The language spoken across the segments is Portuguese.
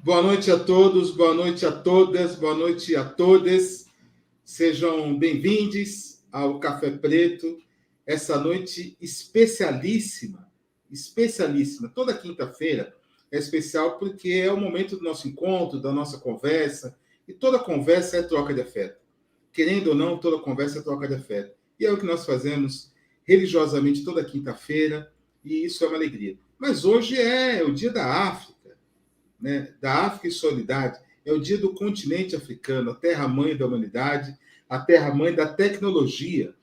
Boa noite a todos, boa noite a todas, boa noite a todas. Sejam bem-vindos ao Café Preto, essa noite especialíssima. Toda quinta-feira é especial porque é o momento do nosso encontro, da nossa conversa, e toda conversa é troca de afeto. Querendo ou não, toda conversa é troca de afeto. E é o que nós fazemos religiosamente toda quinta-feira, e isso é uma alegria. Mas hoje é o dia da África, né, da África e Solidariedade, é o dia do continente africano, a terra-mãe da humanidade, a terra-mãe da tecnologia,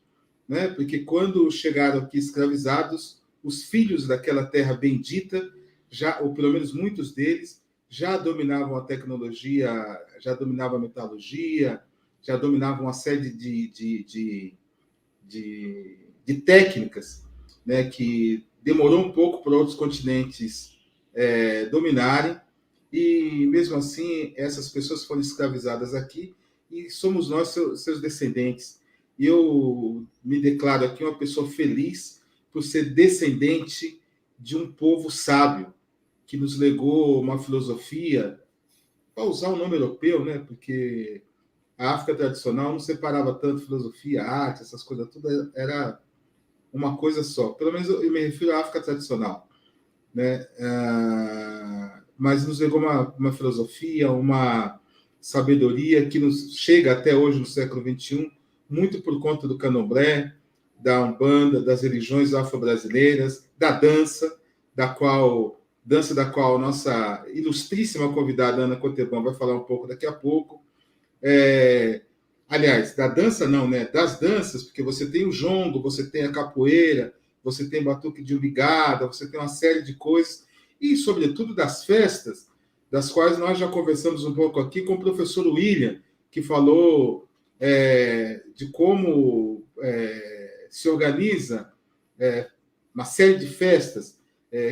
né, porque quando chegaram aqui escravizados, os filhos daquela terra bendita, já, ou pelo menos muitos deles, já dominavam a tecnologia, já dominavam a metalurgia, já dominavam uma série de técnicas, né, que demorou um pouco para outros continentes dominarem, e mesmo assim essas pessoas foram escravizadas aqui e somos nós seus descendentes. E eu me declaro aqui uma pessoa feliz por ser descendente de um povo sábio que nos legou uma filosofia, para usar o nome europeu, né? Porque a África tradicional não separava tanto filosofia, arte, essas coisas tudo, era uma coisa só. Pelo menos eu me refiro à África tradicional, né? Mas nos legou uma filosofia, uma sabedoria que nos chega até hoje no século XXI, muito por conta do candomblé, da Umbanda, das religiões afro-brasileiras, da dança, da qual nossa ilustríssima convidada Ana Cotebão vai falar um pouco daqui a pouco. Aliás, da dança não, né? Das danças, porque você tem o jongo, você tem a capoeira, você tem batuque de umbigada, você tem uma série de coisas, e, sobretudo, das festas, das quais nós já conversamos um pouco aqui com o professor William, que falou de como se organiza uma série de festas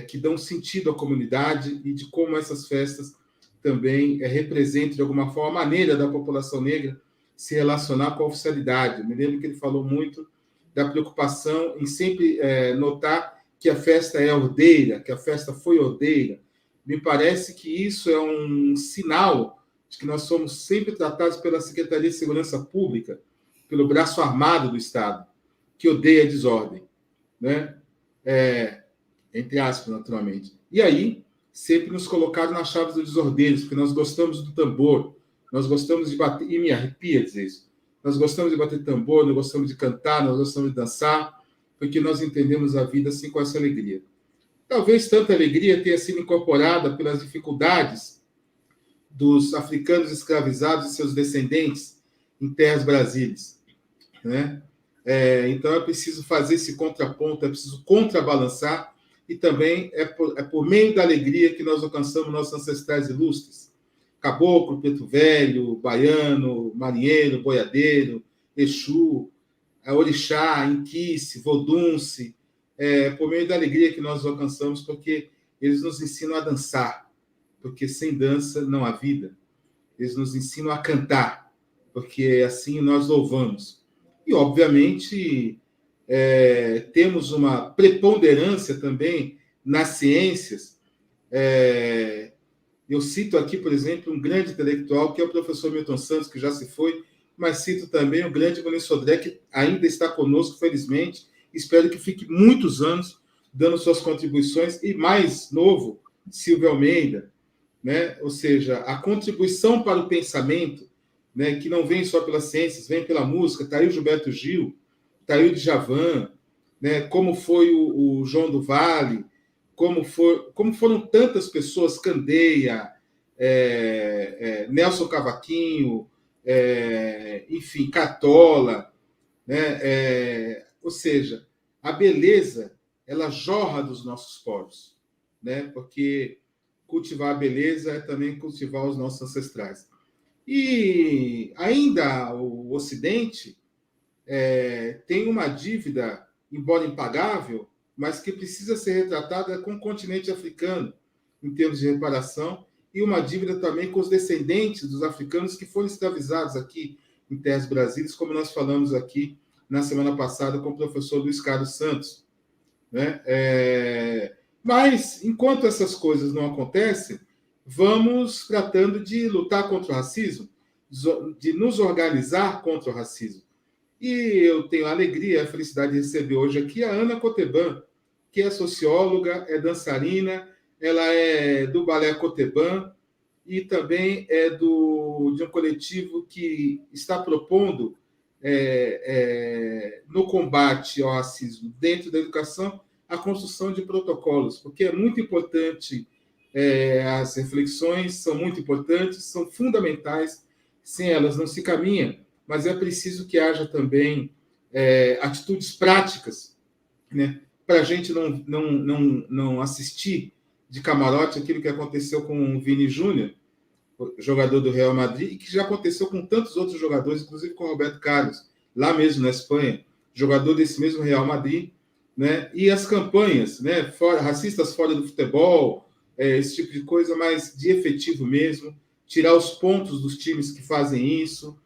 que dão sentido à comunidade e de como essas festas também representam, de alguma forma, a maneira da população negra se relacionar com a oficialidade. Eu me lembro que ele falou muito da preocupação em sempre notar que a festa é ordeira, que a festa foi ordeira. Me parece que isso é um sinal de que nós somos sempre tratados pela Secretaria de Segurança Pública, pelo braço armado do Estado, que odeia a desordem, né? Entre aspas, naturalmente. E aí, sempre nos colocaram nas chaves dos desordeiros, porque nós gostamos do tambor, nós gostamos de bater, e me arrepia dizer isso, nós gostamos de bater tambor, nós gostamos de cantar, nós gostamos de dançar, porque nós entendemos a vida assim com essa alegria. Talvez tanta alegria tenha sido incorporada pelas dificuldades dos africanos escravizados e seus descendentes em terras brasílias, né? Então é preciso fazer esse contraponto, é preciso contrabalançar, e também é por meio da alegria que nós alcançamos nossos ancestrais ilustres. Caboclo, Preto Velho, Baiano, Marinheiro, Boiadeiro, Exu, Orixá, Inquice, Vodunce, por meio da alegria que nós alcançamos, porque eles nos ensinam a dançar, porque sem dança não há vida. Eles nos ensinam a cantar, porque assim nós louvamos. E, obviamente, temos uma preponderância também nas ciências. Eu cito aqui, por exemplo, um grande intelectual, que é o professor Milton Santos, que já se foi, mas cito também o grande Muniz Sodré, que ainda está conosco, felizmente. Espero que fique muitos anos dando suas contribuições. E mais novo, Silvio Almeida, né? Ou seja, a contribuição para o pensamento, né, que não vem só pelas ciências, vem pela música. Está aí o Gilberto Gil, está aí o Djavan, né? Como foi o João do Vale, como foram tantas pessoas, Candeia, Nelson Cavaquinho, enfim, Cartola, né? Ou seja, a beleza, ela jorra dos nossos poros, né? Porque cultivar a beleza é também cultivar os nossos ancestrais. E ainda o Ocidente tem uma dívida, embora impagável, mas que precisa ser retratada com o continente africano, em termos de reparação, e uma dívida também com os descendentes dos africanos que foram escravizados aqui em terras brasileiras, como nós falamos aqui na semana passada com o professor Luiz Carlos Santos, né? Mas, enquanto essas coisas não acontecem, vamos tratando de lutar contra o racismo, de nos organizar contra o racismo. E eu tenho a alegria e a felicidade de receber hoje aqui a Ana Coteban, que é socióloga, é dançarina, ela é do Balé Coteban e também é de um coletivo que está propondo no combate ao racismo dentro da educação a construção de protocolos, porque é muito importante, as reflexões são muito importantes, são fundamentais, sem elas não se caminha, mas é preciso que haja também atitudes práticas, né, para a gente não assistir de camarote aquilo que aconteceu com o Vini Júnior, jogador do Real Madrid, e que já aconteceu com tantos outros jogadores, inclusive com o Roberto Carlos, lá mesmo na Espanha, jogador desse mesmo Real Madrid, né? E as campanhas, né, racistas fora do futebol, esse tipo de coisa, mas de efetivo mesmo, tirar os pontos dos times que fazem isso,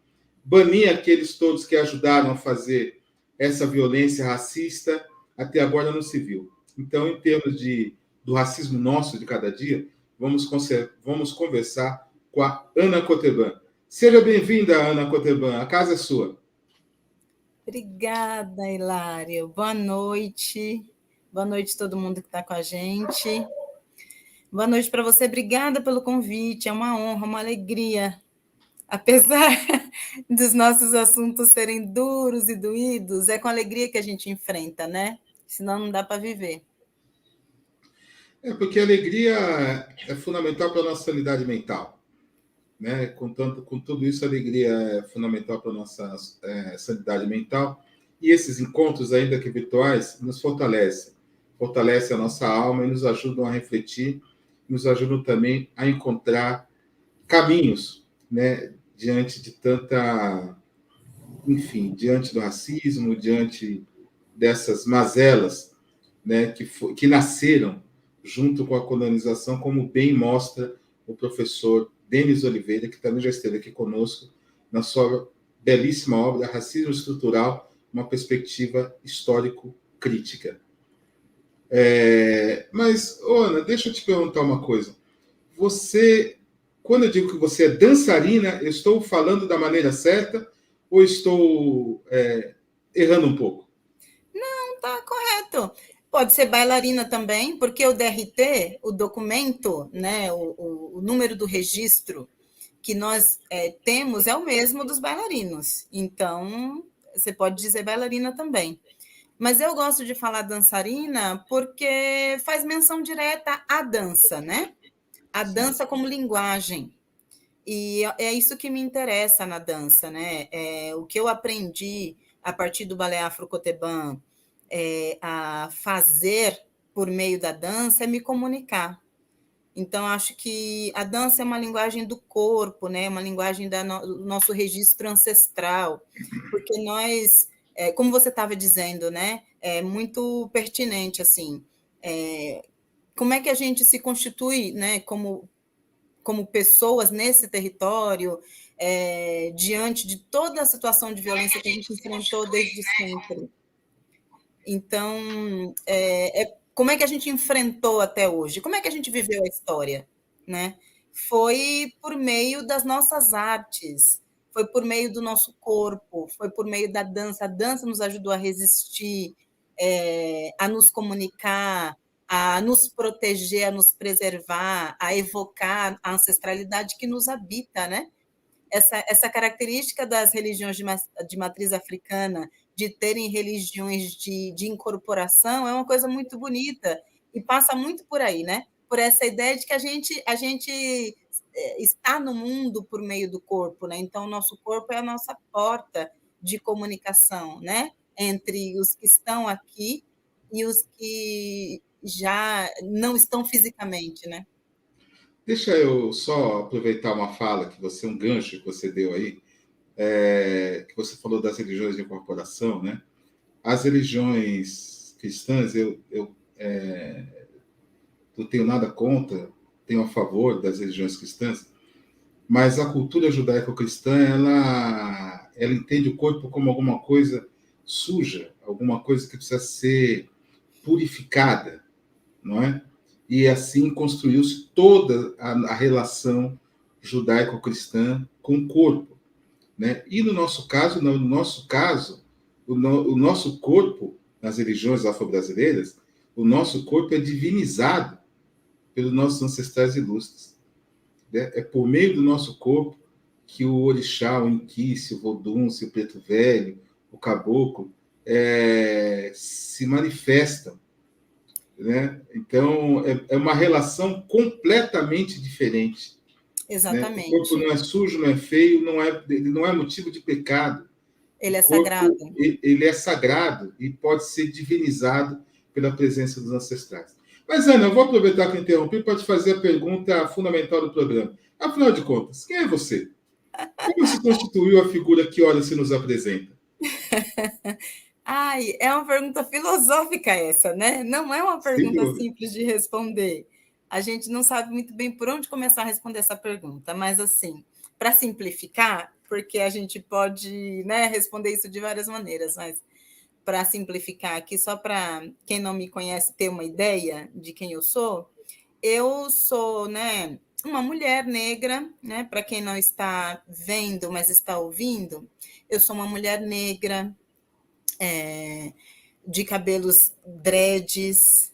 banir aqueles todos que ajudaram a fazer essa violência racista, até agora não se viu. Então, em termos do racismo nosso de cada dia, vamos conversar com a Ana Coteban. Seja bem-vinda, Ana Coteban, a casa é sua. Obrigada, Hilário. Boa noite. Boa noite a todo mundo que está com a gente. Boa noite para você. Obrigada pelo convite. É uma honra, uma alegria. Apesar dos nossos assuntos serem duros e doídos, é com alegria que a gente enfrenta, né? Senão não dá para viver. Porque a alegria é fundamental para a nossa sanidade mental. Né? Com tudo isso, a alegria é fundamental para a nossa sanidade mental. E esses encontros, ainda que virtuais, nos fortalecem. Fortalecem a nossa alma e nos ajudam a refletir, nos ajudam também a encontrar caminhos, né? Diante de tanta... Enfim, diante do racismo, diante dessas mazelas, né? Que nasceram junto com a colonização, como bem mostra o professor Denis Oliveira, que também já esteve aqui conosco, na sua belíssima obra Racismo Estrutural, uma perspectiva histórico-crítica. Mas, Ana, deixa eu te perguntar uma coisa. Você, quando eu digo que você é dançarina, eu estou falando da maneira certa ou estou errando um pouco? Não, tá correto. Pode ser bailarina também, porque o DRT, o documento, né, o número do registro que nós temos é o mesmo dos bailarinos. Então, você pode dizer bailarina também. Mas eu gosto de falar dançarina porque faz menção direta à dança, né? A dança como linguagem. E é isso que me interessa na dança, né? O que eu aprendi a partir do balé Afro-Coteban a fazer por meio da dança é me comunicar. Então, acho que a dança é uma linguagem do corpo, né? Uma linguagem do nosso registro ancestral, porque nós, como você estava dizendo, né? É muito pertinente, assim, como é que a gente se constitui, né? Como pessoas nesse território, diante de toda a situação de violência que a gente enfrentou desde sempre. Então, como é que a gente enfrentou até hoje? Como é que a gente viveu a história? Né? Foi por meio das nossas artes, foi por meio do nosso corpo, foi por meio da dança. A dança nos ajudou a resistir, a nos comunicar, a nos proteger, a nos preservar, a evocar a ancestralidade que nos habita, né? Essa característica das religiões de matriz africana, de terem religiões de incorporação, é uma coisa muito bonita e passa muito por aí, né? Por essa ideia de que a gente está no mundo por meio do corpo, né? Então, o nosso corpo é a nossa porta de comunicação, né? Entre os que estão aqui e os que já não estão fisicamente, né? Deixa eu só aproveitar uma fala um gancho que você deu aí, que você falou das religiões de incorporação, né? As religiões cristãs, eu não tenho nada contra, tenho a favor das religiões cristãs, mas a cultura judaico-cristã, ela entende o corpo como alguma coisa suja, alguma coisa que precisa ser purificada, não é? E assim construiu-se toda a relação judaico-cristã com o corpo, né? E no nosso caso, o nosso corpo, nas religiões afro-brasileiras, o nosso corpo é divinizado pelos nossos ancestrais ilustres, né? É por meio do nosso corpo que o orixá, o inquice, o vodunce, o preto velho, o caboclo, se manifestam, né? Então, é uma relação completamente diferente, né? O corpo Exatamente. não é sujo, não é feio, ele não é motivo de pecado. O Ele é sagrado. corpo, ele é sagrado e pode ser divinizado pela presença dos ancestrais. Mas, Ana, eu vou aproveitar que eu interrompi para te fazer a pergunta fundamental do programa. Afinal de contas, quem é você? Como se constituiu a figura que ora se nos apresenta? Ai, é uma pergunta filosófica essa, né? Não é uma Sem pergunta dúvida. simples de responder. A gente não sabe muito bem por onde começar a responder essa pergunta, mas assim, para simplificar, porque a gente pode, né, responder isso de várias maneiras, mas para simplificar aqui, só para quem não me conhece ter uma ideia de quem eu sou, né, uma mulher negra, né? Para quem não está vendo, mas está ouvindo, eu sou uma mulher negra, de cabelos dreads.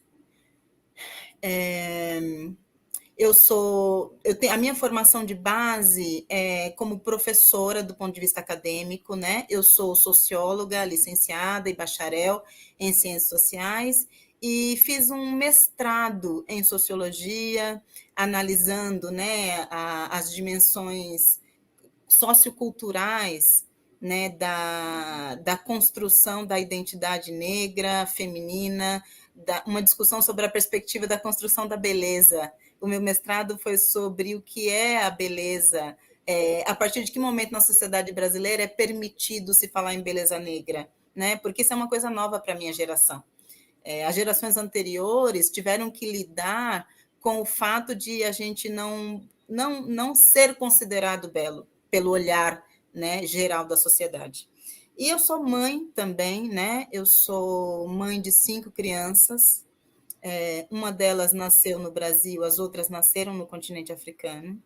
Eu tenho a minha formação de base é como professora do ponto de vista acadêmico, né? Eu sou socióloga, licenciada e bacharel em ciências sociais e fiz um mestrado em sociologia, analisando, né, as dimensões socioculturais, né, da construção da identidade negra, feminina, uma discussão sobre a perspectiva da construção da beleza. O meu mestrado foi sobre o que é a beleza, a partir de que momento na sociedade brasileira é permitido se falar em beleza negra, né? Porque isso é uma coisa nova para a minha geração. As gerações anteriores tiveram que lidar com o fato de a gente não ser considerado belo pelo olhar, né, geral da sociedade. E eu sou mãe também, né? Eu sou mãe de 5 crianças. Uma delas nasceu no Brasil, as outras nasceram no continente africano.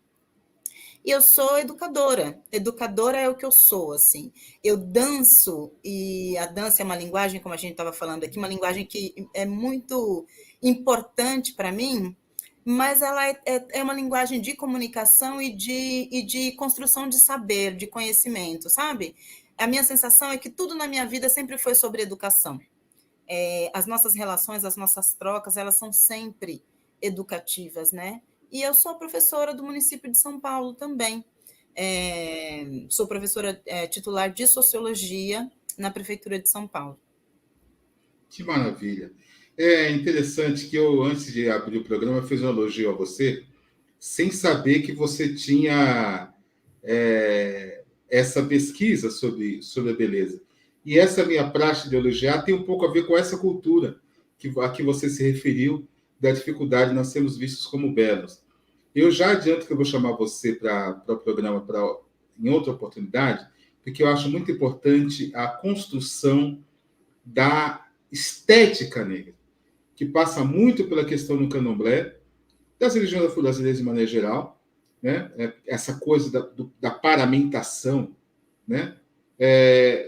E eu sou educadora. Educadora é o que eu sou, assim. Eu danço, e a dança é uma linguagem, como a gente estava falando aqui, uma linguagem que é muito importante para mim, mas ela é uma linguagem de comunicação e de construção de saber, de conhecimento, sabe? A minha sensação é que tudo na minha vida sempre foi sobre educação. As nossas relações, as nossas trocas, elas são sempre educativas, né? E eu sou professora do município de São Paulo também. Sou professora titular de Sociologia na Prefeitura de São Paulo. Que maravilha. É interessante que eu, antes de abrir o programa, fiz um elogio a você, sem saber que você tinha essa pesquisa sobre a beleza. E essa minha praxe de elogiar tem um pouco a ver com essa cultura a que você se referiu, da dificuldade de nós sermos vistos como belos. Eu já adianto que eu vou chamar você para o programa em outra oportunidade, porque eu acho muito importante a construção da estética negra, que passa muito pela questão do candomblé, das religiões afro-brasileiras de maneira geral, né? Essa coisa da paramentação, né?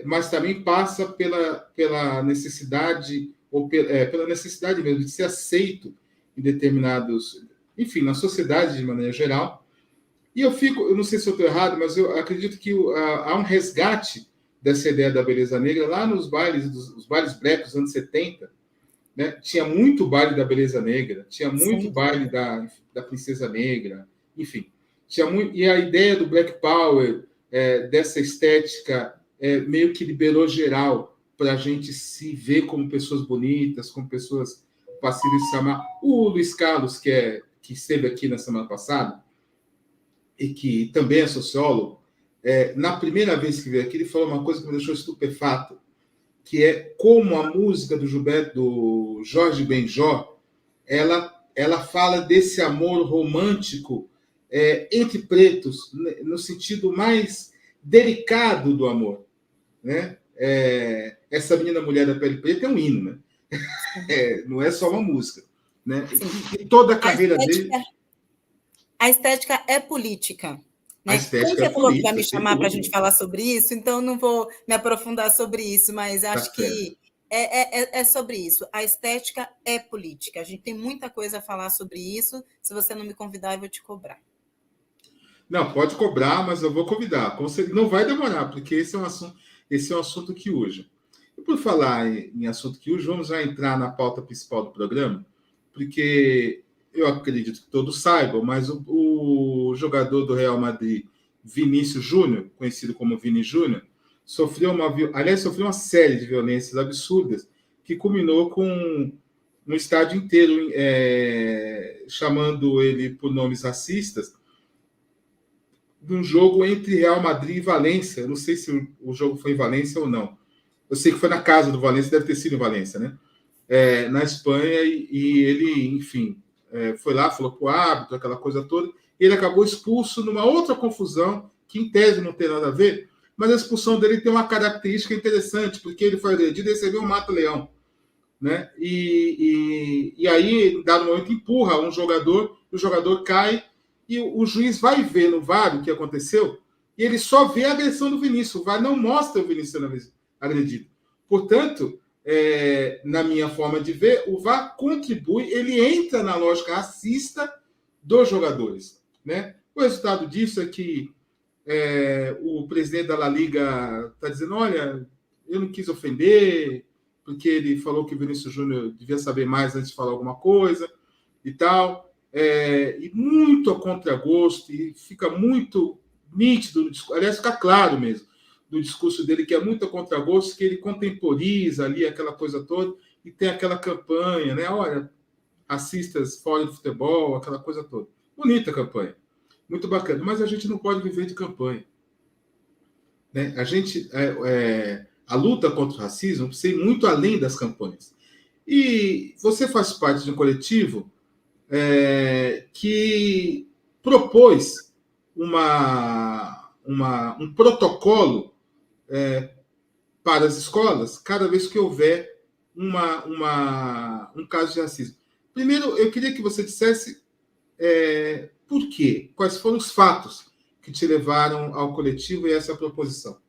Mas também passa pela necessidade, ou pela necessidade mesmo de ser aceito em determinados, enfim, na sociedade de maneira geral. E eu não sei se eu estou errado, mas eu acredito que há um resgate dessa ideia da beleza negra lá nos bailes, os bailes black dos anos 70, né? Tinha muito baile da beleza negra, tinha muito Sem baile dúvida. da princesa negra, enfim. Tinha muito, e a ideia do Black Power, dessa estética, meio que liberou geral para a gente se ver como pessoas bonitas, como pessoas passíveis de se amar. O Luiz Carlos, que esteve aqui na semana passada, e que também é sociólogo, na primeira vez que veio aqui, ele falou uma coisa que me deixou estupefato, que é como a música do Jorge Benjor, ela fala desse amor romântico entre pretos, no sentido mais delicado do amor, né? Essa menina mulher da pele preta é um hino, né? Não é só uma música. né? Sim. E toda a A carreira dele... estética é política. A Né? Como estética é você falou que vai política, me sem chamar para a gente dúvida. falar sobre isso, então não vou me aprofundar sobre isso, mas Tá acho certo. que é sobre isso. A estética é política. A gente tem muita coisa a falar sobre isso. Se você não me convidar, eu vou te cobrar. Não, pode cobrar, mas eu vou convidar. Não vai demorar, porque esse é um assunto que urge. E por falar em assunto que urge, vamos já entrar na pauta principal do programa, porque eu acredito que todos saibam, mas o jogador do Real Madrid, Vinícius Júnior, conhecido como Vini Júnior, sofreu uma série de violências absurdas que culminou com um estádio inteiro chamando ele por nomes racistas, de um jogo entre Real Madrid e Valência. Eu não sei se o jogo foi em Valência ou não. Eu sei que foi na casa do Valência, deve ter sido em Valência, né? Na Espanha, e ele, enfim, foi lá, falou com o árbitro, aquela coisa toda, e ele acabou expulso numa outra confusão, que em tese não tem nada a ver, mas a expulsão dele tem uma característica interessante, porque ele foi agredido e recebeu um mata-leão, né? E aí, em dado momento, empurra um jogador, o jogador cai, e o juiz vai ver no VAR o que aconteceu, e ele só vê a agressão do Vinícius. O VAR não mostra o Vinícius sendo agredido. Portanto, na minha forma de ver, o VAR contribui, ele entra na lógica racista dos jogadores, né? O resultado disso é que o presidente da La Liga está dizendo: olha, eu não quis ofender, porque ele falou que o Vinícius Júnior devia saber mais antes de falar alguma coisa e tal. E muito a contragosto, e fica muito nítido no discurso, aliás, fica claro mesmo, do discurso dele, que é muito a contragosto, que ele contemporiza ali aquela coisa toda, e tem aquela campanha, né? Olha, racistas fora do futebol, aquela coisa toda. Bonita a campanha, muito bacana, mas a gente não pode viver de campanha, né? A luta contra o racismo precisa ir muito além das campanhas. E você faz parte de um coletivo que propôs um protocolo para as escolas cada vez que houver um caso de racismo. Primeiro, eu queria que você dissesse por quê, quais foram os fatos que te levaram ao coletivo e a essa proposição.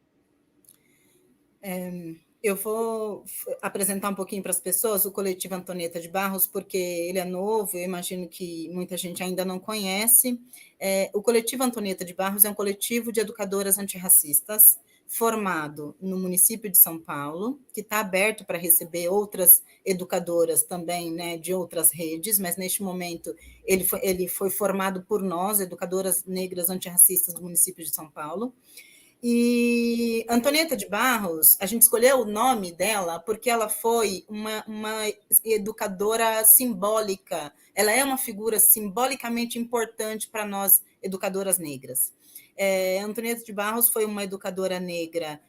Eu vou apresentar um pouquinho para as pessoas o coletivo Antonieta de Barros, porque ele é novo, eu imagino que muita gente ainda não conhece. O coletivo Antonieta de Barros é um coletivo de educadoras antirracistas, formado no município de São Paulo, que está aberto para receber outras educadoras também, né, de outras redes, mas neste momento ele foi formado por nós, educadoras negras antirracistas do município de São Paulo. E Antonieta de Barros, a gente escolheu o nome dela porque ela foi uma educadora simbólica, ela é uma figura simbolicamente importante para nós, educadoras negras. Antonieta de Barros foi uma educadora negra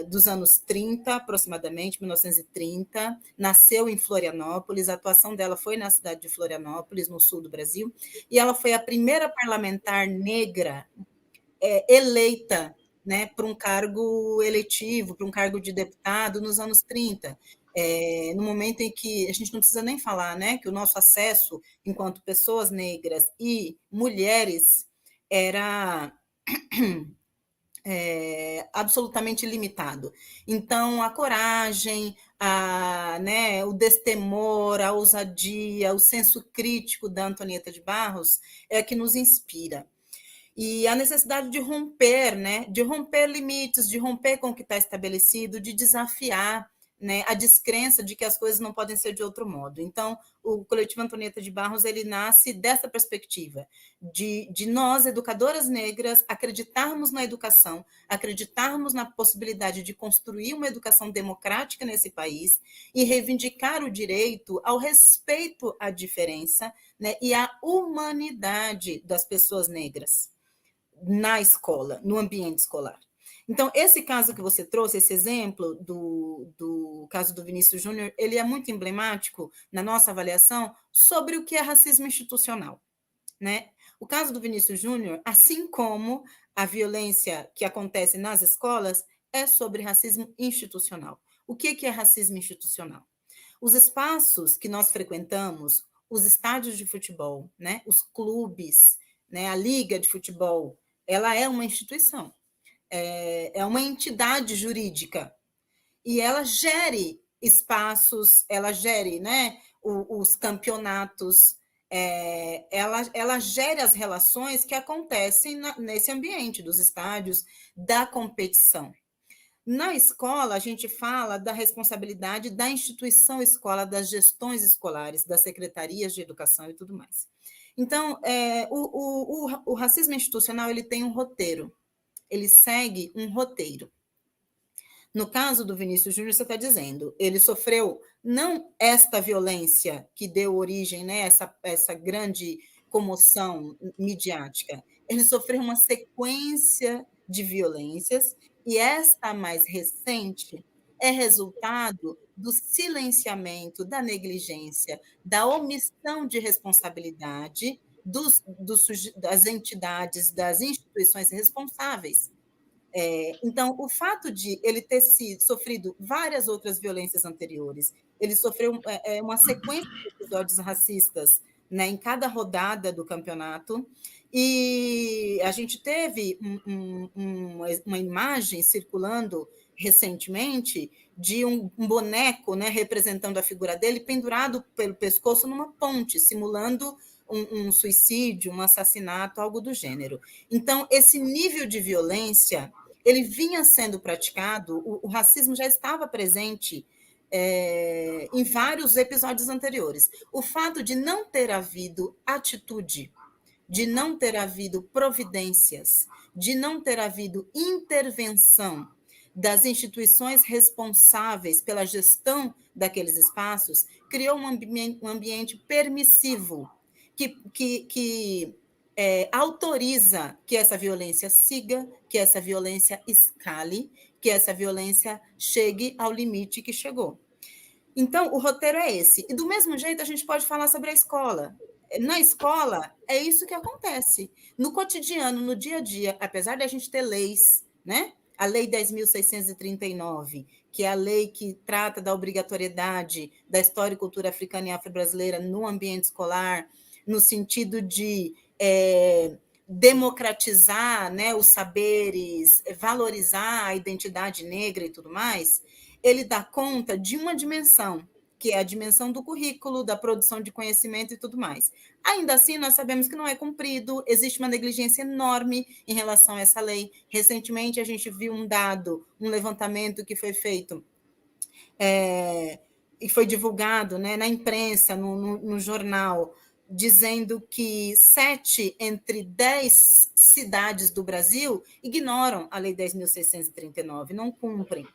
dos anos 30, aproximadamente, 1930, nasceu em Florianópolis, a atuação dela foi na cidade de Florianópolis, no sul do Brasil, e ela foi a primeira parlamentar negra eleita, né, para um cargo eletivo, para um cargo de deputado nos anos 30. No momento em que a gente não precisa nem falar, né, que o nosso acesso enquanto pessoas negras e mulheres era absolutamente limitado. Então, a coragem, né, o destemor, a ousadia, o senso crítico da Antonieta de Barros é que nos inspira. E a necessidade de romper, né? De romper limites, de romper com o que está estabelecido, de desafiar, né, a descrença de que as coisas não podem ser de outro modo. Então, o coletivo Antonieta de Barros ele nasce dessa perspectiva, de nós, educadoras negras, acreditarmos na educação, acreditarmos na possibilidade de construir uma educação democrática nesse país e reivindicar o direito ao respeito à diferença, né, e à humanidade das pessoas negras na escola, no ambiente escolar. Então, esse caso que você trouxe, esse exemplo do caso do Vinícius Júnior, ele é muito emblemático na nossa avaliação sobre o que é racismo institucional, né? O caso do Vinícius Júnior, assim como a violência que acontece nas escolas, é sobre racismo institucional. O que é racismo institucional? Os espaços que nós frequentamos, os estádios de futebol, né, os clubes, né, a liga de futebol, ela é uma instituição, é uma entidade jurídica, e ela gere espaços, ela gere, né, os campeonatos, ela gere as relações que acontecem nesse ambiente dos estádios, da competição. Na escola, a gente fala da responsabilidade da instituição escola, das gestões escolares, das secretarias de educação e tudo mais. Então, o racismo institucional ele tem um roteiro, ele segue um roteiro. No caso do Vinícius Júnior, você está dizendo, ele sofreu não esta violência que deu origem, né, essa grande comoção midiática, ele sofreu uma sequência de violências, e esta mais recente é resultado do silenciamento, da negligência, da omissão de responsabilidade das entidades, das instituições responsáveis. Então, o fato de ele ter sofrido várias outras violências anteriores, ele sofreu uma sequência de episódios racistas, né, em cada rodada do campeonato, e a gente teve uma imagem circulando recentemente de um boneco, né, representando a figura dele pendurado pelo pescoço numa ponte, simulando um suicídio, um assassinato, algo do gênero. Então, esse nível de violência, ele vinha sendo praticado, o racismo já estava presente em vários episódios anteriores. O fato de não ter havido atitude, de não ter havido providências, de não ter havido intervenção das instituições responsáveis pela gestão daqueles espaços, criou um ambiente permissivo, que autoriza que essa violência siga, que essa violência escale, que essa violência chegue ao limite que chegou. Então, o roteiro é esse. E, do mesmo jeito, a gente pode falar sobre a escola. Na escola, é isso que acontece. No cotidiano, no dia a dia, apesar de a gente ter leis, né? A Lei 10.639, que é a lei que trata da obrigatoriedade da história e cultura africana e afro-brasileira no ambiente escolar, no sentido de democratizar, né, os saberes, valorizar a identidade negra e tudo mais, ele dá conta de uma dimensão, que é a dimensão do currículo, da produção de conhecimento e tudo mais. Ainda assim, nós sabemos que não é cumprido, existe uma negligência enorme em relação a essa lei. Recentemente, a gente viu um levantamento que foi feito e foi divulgado, né, na imprensa, no jornal, dizendo que 7 entre 10 cidades do Brasil ignoram a Lei 10.639, não cumprem.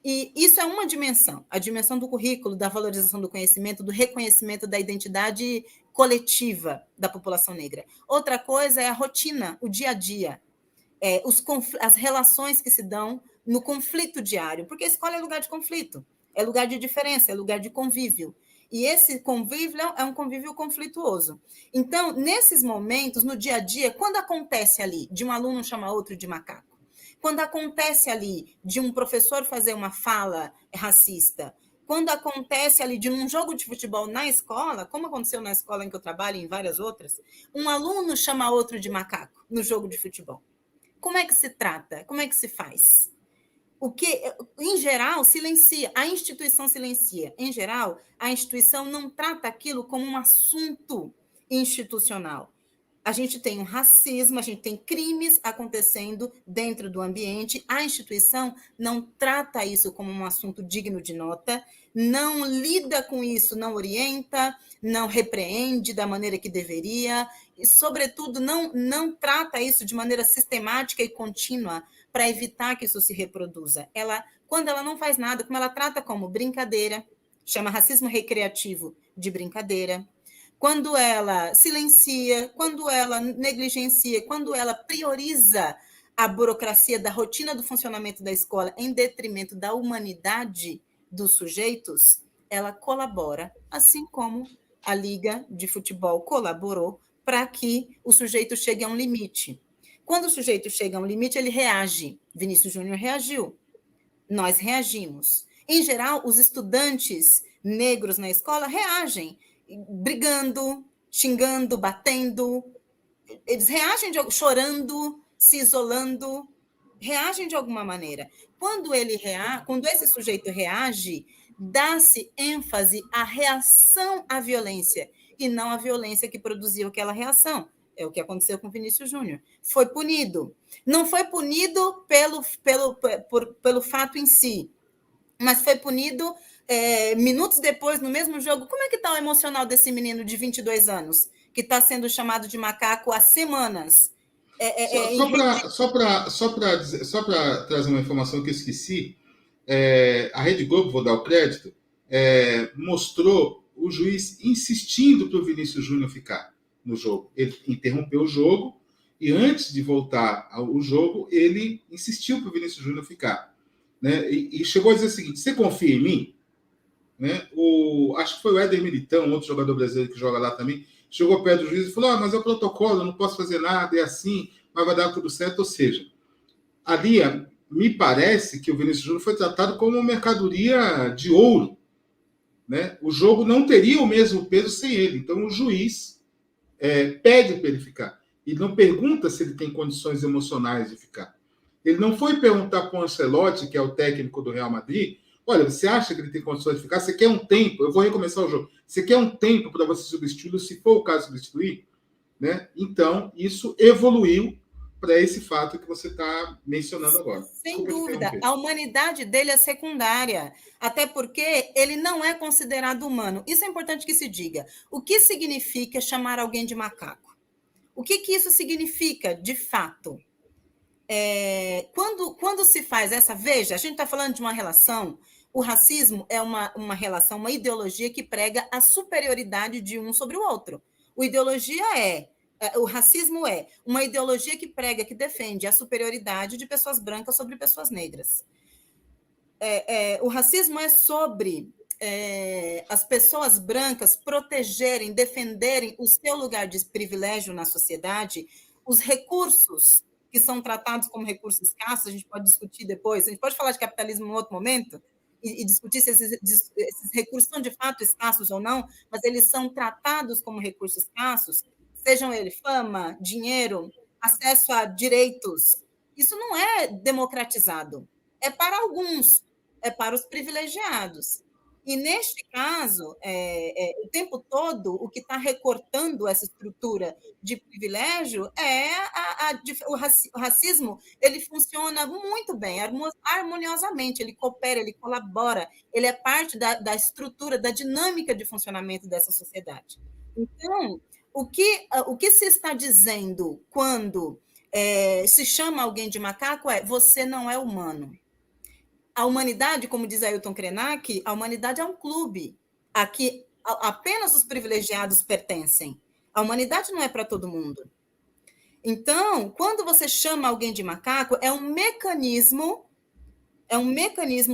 E isso é uma dimensão, a dimensão do currículo, da valorização do conhecimento, do reconhecimento da identidade coletiva da população negra. Outra coisa é a rotina, o dia a dia, as relações que se dão no conflito diário, porque a escola é lugar de conflito, é lugar de diferença, é lugar de convívio. E esse convívio é um convívio conflituoso. Então, nesses momentos, no dia a dia, quando acontece ali de um aluno chamar outro de macaco, quando acontece ali de um professor fazer uma fala racista, quando acontece ali de um jogo de futebol na escola, como aconteceu na escola em que eu trabalho e em várias outras, um aluno chama outro de macaco no jogo de futebol. Como é que se trata? Como é que se faz? O que, em geral, silencia, a instituição silencia. Em geral, a instituição não trata aquilo como um assunto institucional. A gente tem um racismo, a gente tem crimes acontecendo dentro do ambiente, a instituição não trata isso como um assunto digno de nota, não lida com isso, não orienta, não repreende da maneira que deveria, e, sobretudo, não trata isso de maneira sistemática e contínua para evitar que isso se reproduza. Quando ela não faz nada, como ela trata como brincadeira, chama racismo recreativo de brincadeira, quando ela silencia, quando ela negligencia, quando ela prioriza a burocracia da rotina do funcionamento da escola em detrimento da humanidade dos sujeitos, ela colabora, assim como a Liga de Futebol colaborou para que o sujeito chegue a um limite. Quando o sujeito chega a um limite, ele reage. Vinícius Júnior reagiu. Nós reagimos. Em geral, os estudantes negros na escola reagem. brigando, xingando, batendo. Eles reagem chorando, se isolando, reagem de alguma maneira. Quando esse sujeito reage, dá-se ênfase à reação à violência e não à violência que produziu aquela reação. É o que aconteceu com Vinícius Júnior. Foi punido. Não foi punido pelo fato em si, mas foi punido minutos depois, no mesmo jogo. Como é que está o emocional desse menino de 22 anos, que está sendo chamado de macaco há semanas? Só para trazer uma informação que eu esqueci, a Rede Globo, vou dar o crédito, mostrou o juiz insistindo para o Vinícius Júnior ficar no jogo. Ele interrompeu o jogo e antes de voltar ao jogo, ele insistiu para o Vinícius Júnior ficar. Né? E chegou a dizer o seguinte: você confia em mim? Né? Acho que foi o Éder Militão, outro jogador brasileiro que joga lá também, chegou perto do juiz e falou: mas é o protocolo, eu não posso fazer nada, é assim, mas vai dar tudo certo. Ou seja, ali me parece que o Vinícius Júnior foi tratado como uma mercadoria de ouro. Né? O jogo não teria o mesmo peso sem ele. Então o juiz pede para ele ficar. E não pergunta se ele tem condições emocionais de ficar. Ele não foi perguntar para o Ancelotti, que é o técnico do Real Madrid: olha, você acha que ele tem condições de ficar? Você quer um tempo? Eu vou recomeçar o jogo. Você quer um tempo para você substituí-lo, se for o caso de substituir? Né? Então, isso evoluiu para esse fato que você está mencionando agora. Sem dúvida, a humanidade dele é secundária, até porque ele não é considerado humano. Isso é importante que se diga. O que significa chamar alguém de macaco? O que isso significa, de fato? Quando se faz essa... Veja, a gente está falando de uma relação... O racismo é uma relação, uma ideologia que prega a superioridade de um sobre o outro. O racismo é uma ideologia que prega, que defende a superioridade de pessoas brancas sobre pessoas negras. O racismo é sobre as pessoas brancas protegerem, defenderem o seu lugar de privilégio na sociedade, os recursos que são tratados como recursos escassos. A gente pode discutir depois, a gente pode falar de capitalismo em outro momento, e discutir se esses recursos são de fato escassos ou não, mas eles são tratados como recursos escassos, sejam eles fama, dinheiro, acesso a direitos. Isso não é democratizado. É para alguns, é para os privilegiados. E, neste caso, o tempo todo, o que está recortando essa estrutura de privilégio o racismo. Ele funciona muito bem, harmoniosamente, ele coopera, ele colabora, ele é parte da estrutura, da dinâmica de funcionamento dessa sociedade. Então, o que se está dizendo quando se chama alguém de macaco você não é humano. A humanidade, como diz Ailton Krenak, a humanidade é um clube a que apenas os privilegiados pertencem. A humanidade não é para todo mundo. Então, quando você chama alguém de macaco, é um mecanismo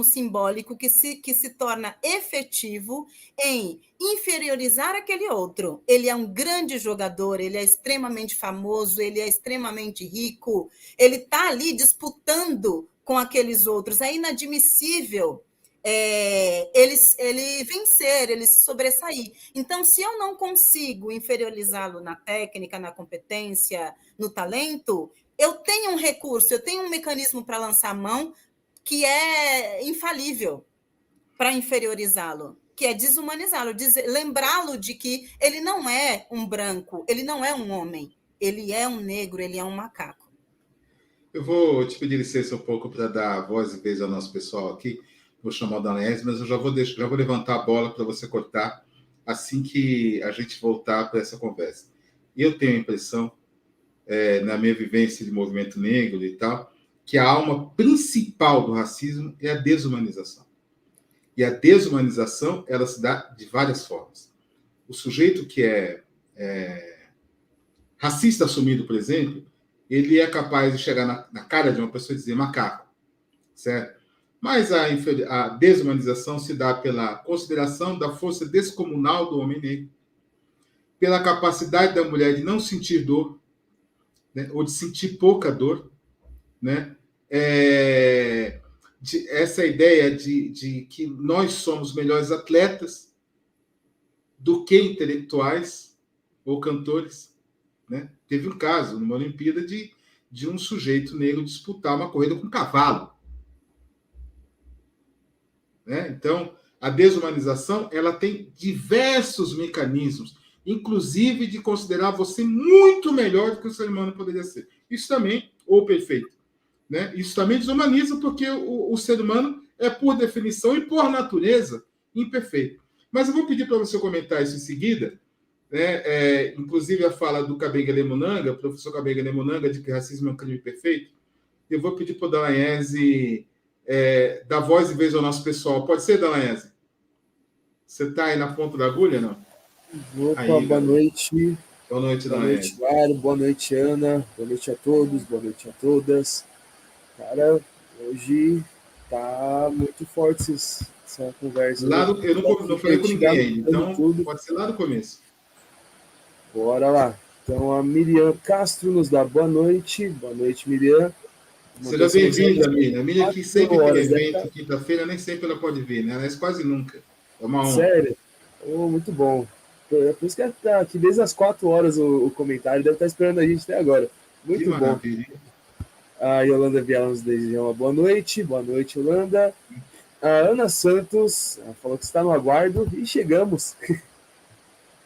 simbólico que se torna efetivo em inferiorizar aquele outro. Ele é um grande jogador, ele é extremamente famoso, ele é extremamente rico, ele está ali disputando com aqueles outros. É inadmissível ele vencer, ele se sobressair. Então, se eu não consigo inferiorizá-lo na técnica, na competência, no talento, eu tenho um recurso, eu tenho um mecanismo para lançar a mão que é infalível para inferiorizá-lo, que é desumanizá-lo, lembrá-lo de que ele não é um branco, ele não é um homem, ele é um negro, ele é um macaco. Eu vou te pedir licença um pouco para dar voz e vez ao nosso pessoal aqui. Vou chamar o Danés, mas eu já vou levantar a bola para você cortar assim que a gente voltar para essa conversa. E eu tenho a impressão, na minha vivência de movimento negro e tal, que a alma principal do racismo é a desumanização. E a desumanização, ela se dá de várias formas. O sujeito que é racista assumido, por exemplo, ele é capaz de chegar na cara de uma pessoa e dizer macaco, certo? Mas a desumanização se dá pela consideração da força descomunal do homem negro, pela capacidade da mulher de não sentir dor, né, ou de sentir pouca dor, né? Essa ideia de que nós somos melhores atletas do que intelectuais ou cantores, né? Teve um caso numa Olimpíada de um sujeito negro disputar uma corrida com um cavalo, né? Então, a desumanização ela tem diversos mecanismos, inclusive de considerar você muito melhor do que o ser humano poderia ser. Isso também, ou perfeito, né? Isso também desumaniza porque o ser humano é, por definição e por natureza, imperfeito. Mas eu vou pedir para você comentar isso em seguida, né? Inclusive a fala do Kabengele Munanga, professor Kabengele Munanga, de que racismo é um crime perfeito. Eu vou pedir para o Dallagnese dar voz e vez ao nosso pessoal. Pode ser, Dallagnese? Você está aí na ponta da agulha, não? Opa, Aí, boa noite. Boa noite, Boa noite, Dallagnese. Mário. Boa noite, Ana. Boa noite a todos. Boa noite a todas. Cara, hoje tá muito forte essa conversa. Eu não falei com ninguém ainda, então tudo. pode ser lá do começo. Bora lá. Então, a Miriam Castro nos dá boa noite. Boa noite, Miriam. Seja bem-vinda, Miriam. A Miriam que sempre tem horas, evento quinta-feira, nem sempre ela pode vir, né? Aliás, quase nunca. É uma honra. Sério? Oh, muito bom. É por isso que tá aqui desde as 4 horas o comentário, deve estar esperando a gente até agora. Muito Que bom. maravilha. A Yolanda Viela nos deseja uma boa noite. Boa noite, Yolanda. A Ana Santos falou que está no aguardo e chegamos.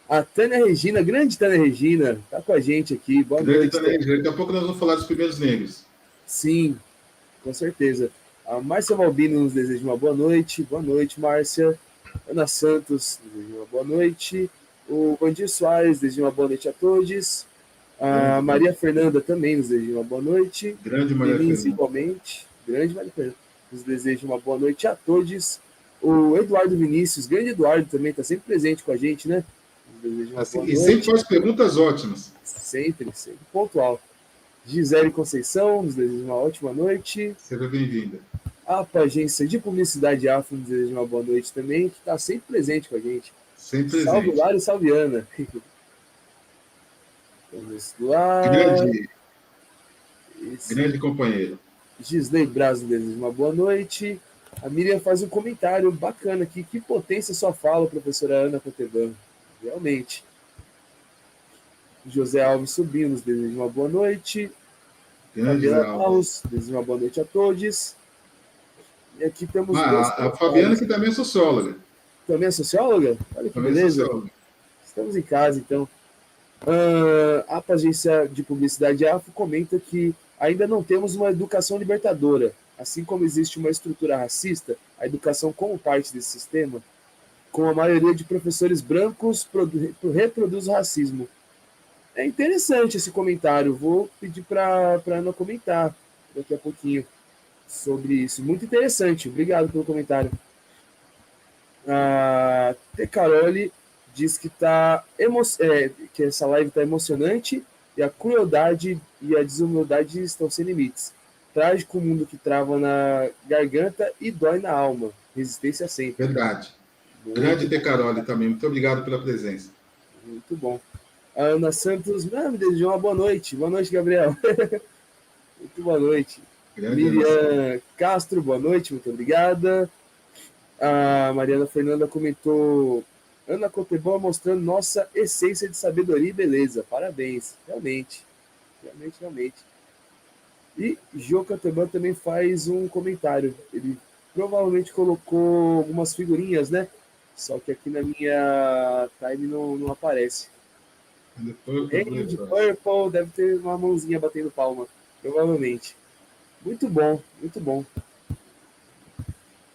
A Tânia Regina, grande Tânia Regina, está com a gente aqui. Boa noite. Daqui a pouco nós vamos falar dos primeiros negros. Sim, com certeza. A Márcia Malbino nos deseja uma boa noite. Boa noite, Márcia. Ana Santos nos deseja uma boa noite. O Vandir Soares deseja uma boa noite a todos. A Maria Fernanda também nos deseja uma boa noite. Grande Maria Fernanda. Igualmente. Grande Maria Fernanda. Nos deseja uma boa noite a todos. O Eduardo Vinícius, grande Eduardo também, está sempre presente com a gente, né? Nos deseja uma boa noite. Sempre faz perguntas ótimas. Sempre pontual. Gisele Conceição, nos deseja uma ótima noite. Seja bem-vinda. A Agência de Publicidade Afro nos deseja uma boa noite também, que está sempre presente com a gente. Sempre presente. Salve Lário, salve Ana. Vamos lá. Grande companheiro. Gisley Braz nos deseja uma boa noite. A Miriam faz um comentário bacana aqui. Que potência sua fala, professora Ana Coteban. Realmente. José Alves Sobrinho nos deseja uma boa noite. Fabiana Alves deseja uma boa noite a todos. E aqui temos a Fabiana, que também é socióloga. Também é socióloga? Olha que beleza. Estamos em casa, então. A Agência de Publicidade Afro comenta que ainda não temos uma educação libertadora. Assim como existe uma estrutura racista, a educação como parte desse sistema, com a maioria de professores brancos, reproduz o racismo. É interessante esse comentário. Vou pedir para a Ana comentar daqui a pouquinho sobre isso. Muito interessante. Obrigado pelo comentário. A T. Carole diz que, que essa live está emocionante e a crueldade e a desumildade estão sem limites. Trágico mundo que trava na garganta e dói na alma. Resistência sempre. Verdade. Grande T. Carole também. Muito obrigado pela presença. Muito bom. A Ana Santos me desejou uma boa noite. Boa noite, Gabriel. Muito boa noite. Grande Miriam Castro, boa noite. Muito obrigada. A Mariana Fernanda comentou: Ana Cotebon mostrando nossa essência de sabedoria e beleza. Parabéns. Realmente. E Jô Cotebon também faz um comentário. Ele provavelmente colocou algumas figurinhas, né? Só que aqui na minha time não aparece. Range Purple, deve ter uma mãozinha batendo palma. Provavelmente. Muito bom, muito bom.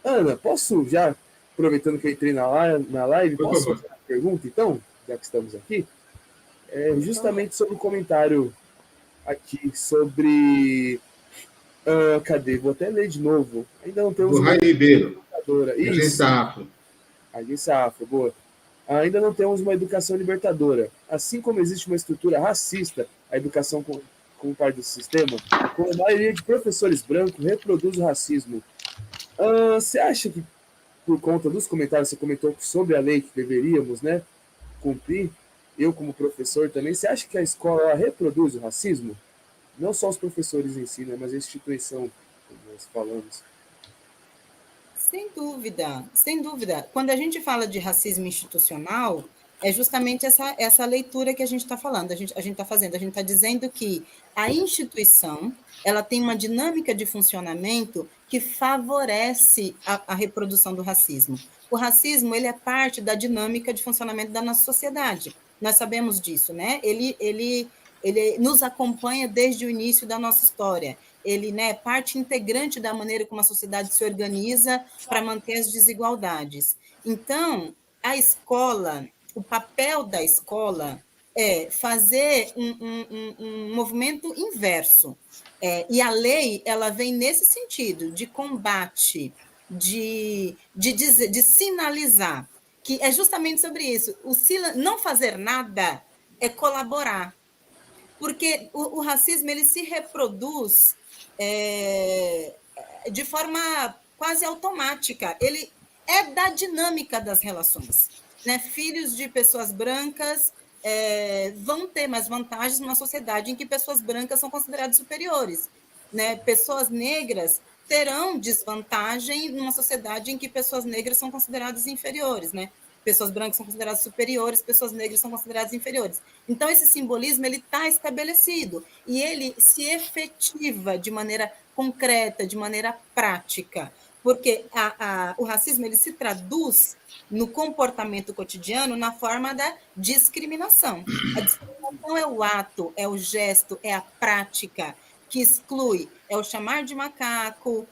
Ana, posso já, aproveitando que eu entrei na live, posso fazer uma pergunta, então, já que estamos aqui? Justamente sobre o comentário aqui, sobre... cadê? Vou até ler de novo. Ainda não temos... Do Rai Ribeiro. Agência Afro. Agência Afro, boa. Ainda não temos uma educação libertadora. Assim como existe uma estrutura racista, a educação como parte do sistema, com a maioria de professores brancos reproduz o racismo. Você acha que, por conta dos comentários que você comentou sobre a lei que deveríamos, né, cumprir, eu como professor também, você acha que a escola reproduz o racismo? Não só os professores em si, né, mas a instituição, como nós falamos. Sem dúvida, sem dúvida. Quando a gente fala de racismo institucional, É justamente essa leitura que a gente está falando, a gente está fazendo, a gente está dizendo que a instituição ela tem uma dinâmica de funcionamento que favorece a reprodução do racismo. O racismo ele é parte da dinâmica de funcionamento da nossa sociedade. Nós sabemos disso, né? Ele nos acompanha desde o início da nossa história. Ele, né, é parte integrante da maneira como a sociedade se organiza para manter as desigualdades. Então, a escola, o papel da escola é fazer um movimento inverso. E a lei ela vem nesse sentido, de combate, de sinalizar, que é justamente sobre isso. Não fazer nada é colaborar. Porque o racismo ele se reproduz de forma quase automática. Ele é da dinâmica das relações. Né? Filhos de pessoas brancas vão ter mais vantagens numa sociedade em que pessoas brancas são consideradas superiores. Né? Pessoas negras terão desvantagem numa sociedade em que pessoas negras são consideradas inferiores, né? Pessoas brancas são consideradas superiores, pessoas negras são consideradas inferiores. Então, esse simbolismo ele está estabelecido e ele se efetiva de maneira concreta, de maneira prática, porque o racismo ele se traduz no comportamento cotidiano na forma da discriminação. A discriminação é o ato, é o gesto, é a prática que exclui, é o chamar de macaco,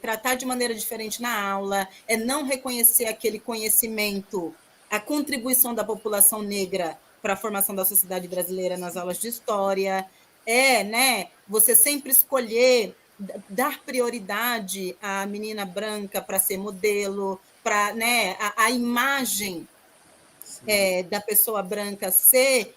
tratar de maneira diferente na aula, é não reconhecer aquele conhecimento, a contribuição da população negra para a formação da sociedade brasileira nas aulas de história, né, você sempre escolher dar prioridade à menina branca para ser modelo, para, né, a imagem da pessoa branca ser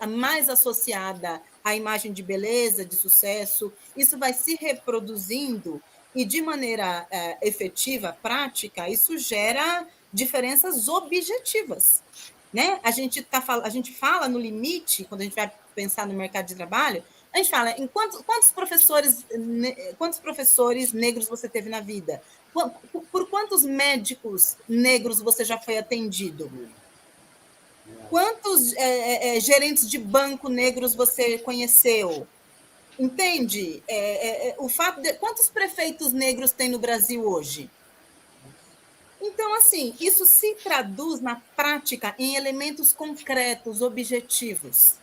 mais associada à imagem de beleza, de sucesso, isso vai se reproduzindo e, de maneira efetiva, prática, isso gera diferenças objetivas. Né? A gente fala no limite, quando a gente vai pensar no mercado de trabalho, a gente fala em quantos professores negros você teve na vida? Por quantos médicos negros você já foi atendido? Quantos gerentes de banco negros você conheceu? Entende? O fato de quantos prefeitos negros tem no Brasil hoje? Então, assim, isso se traduz na prática em elementos concretos, objetivos,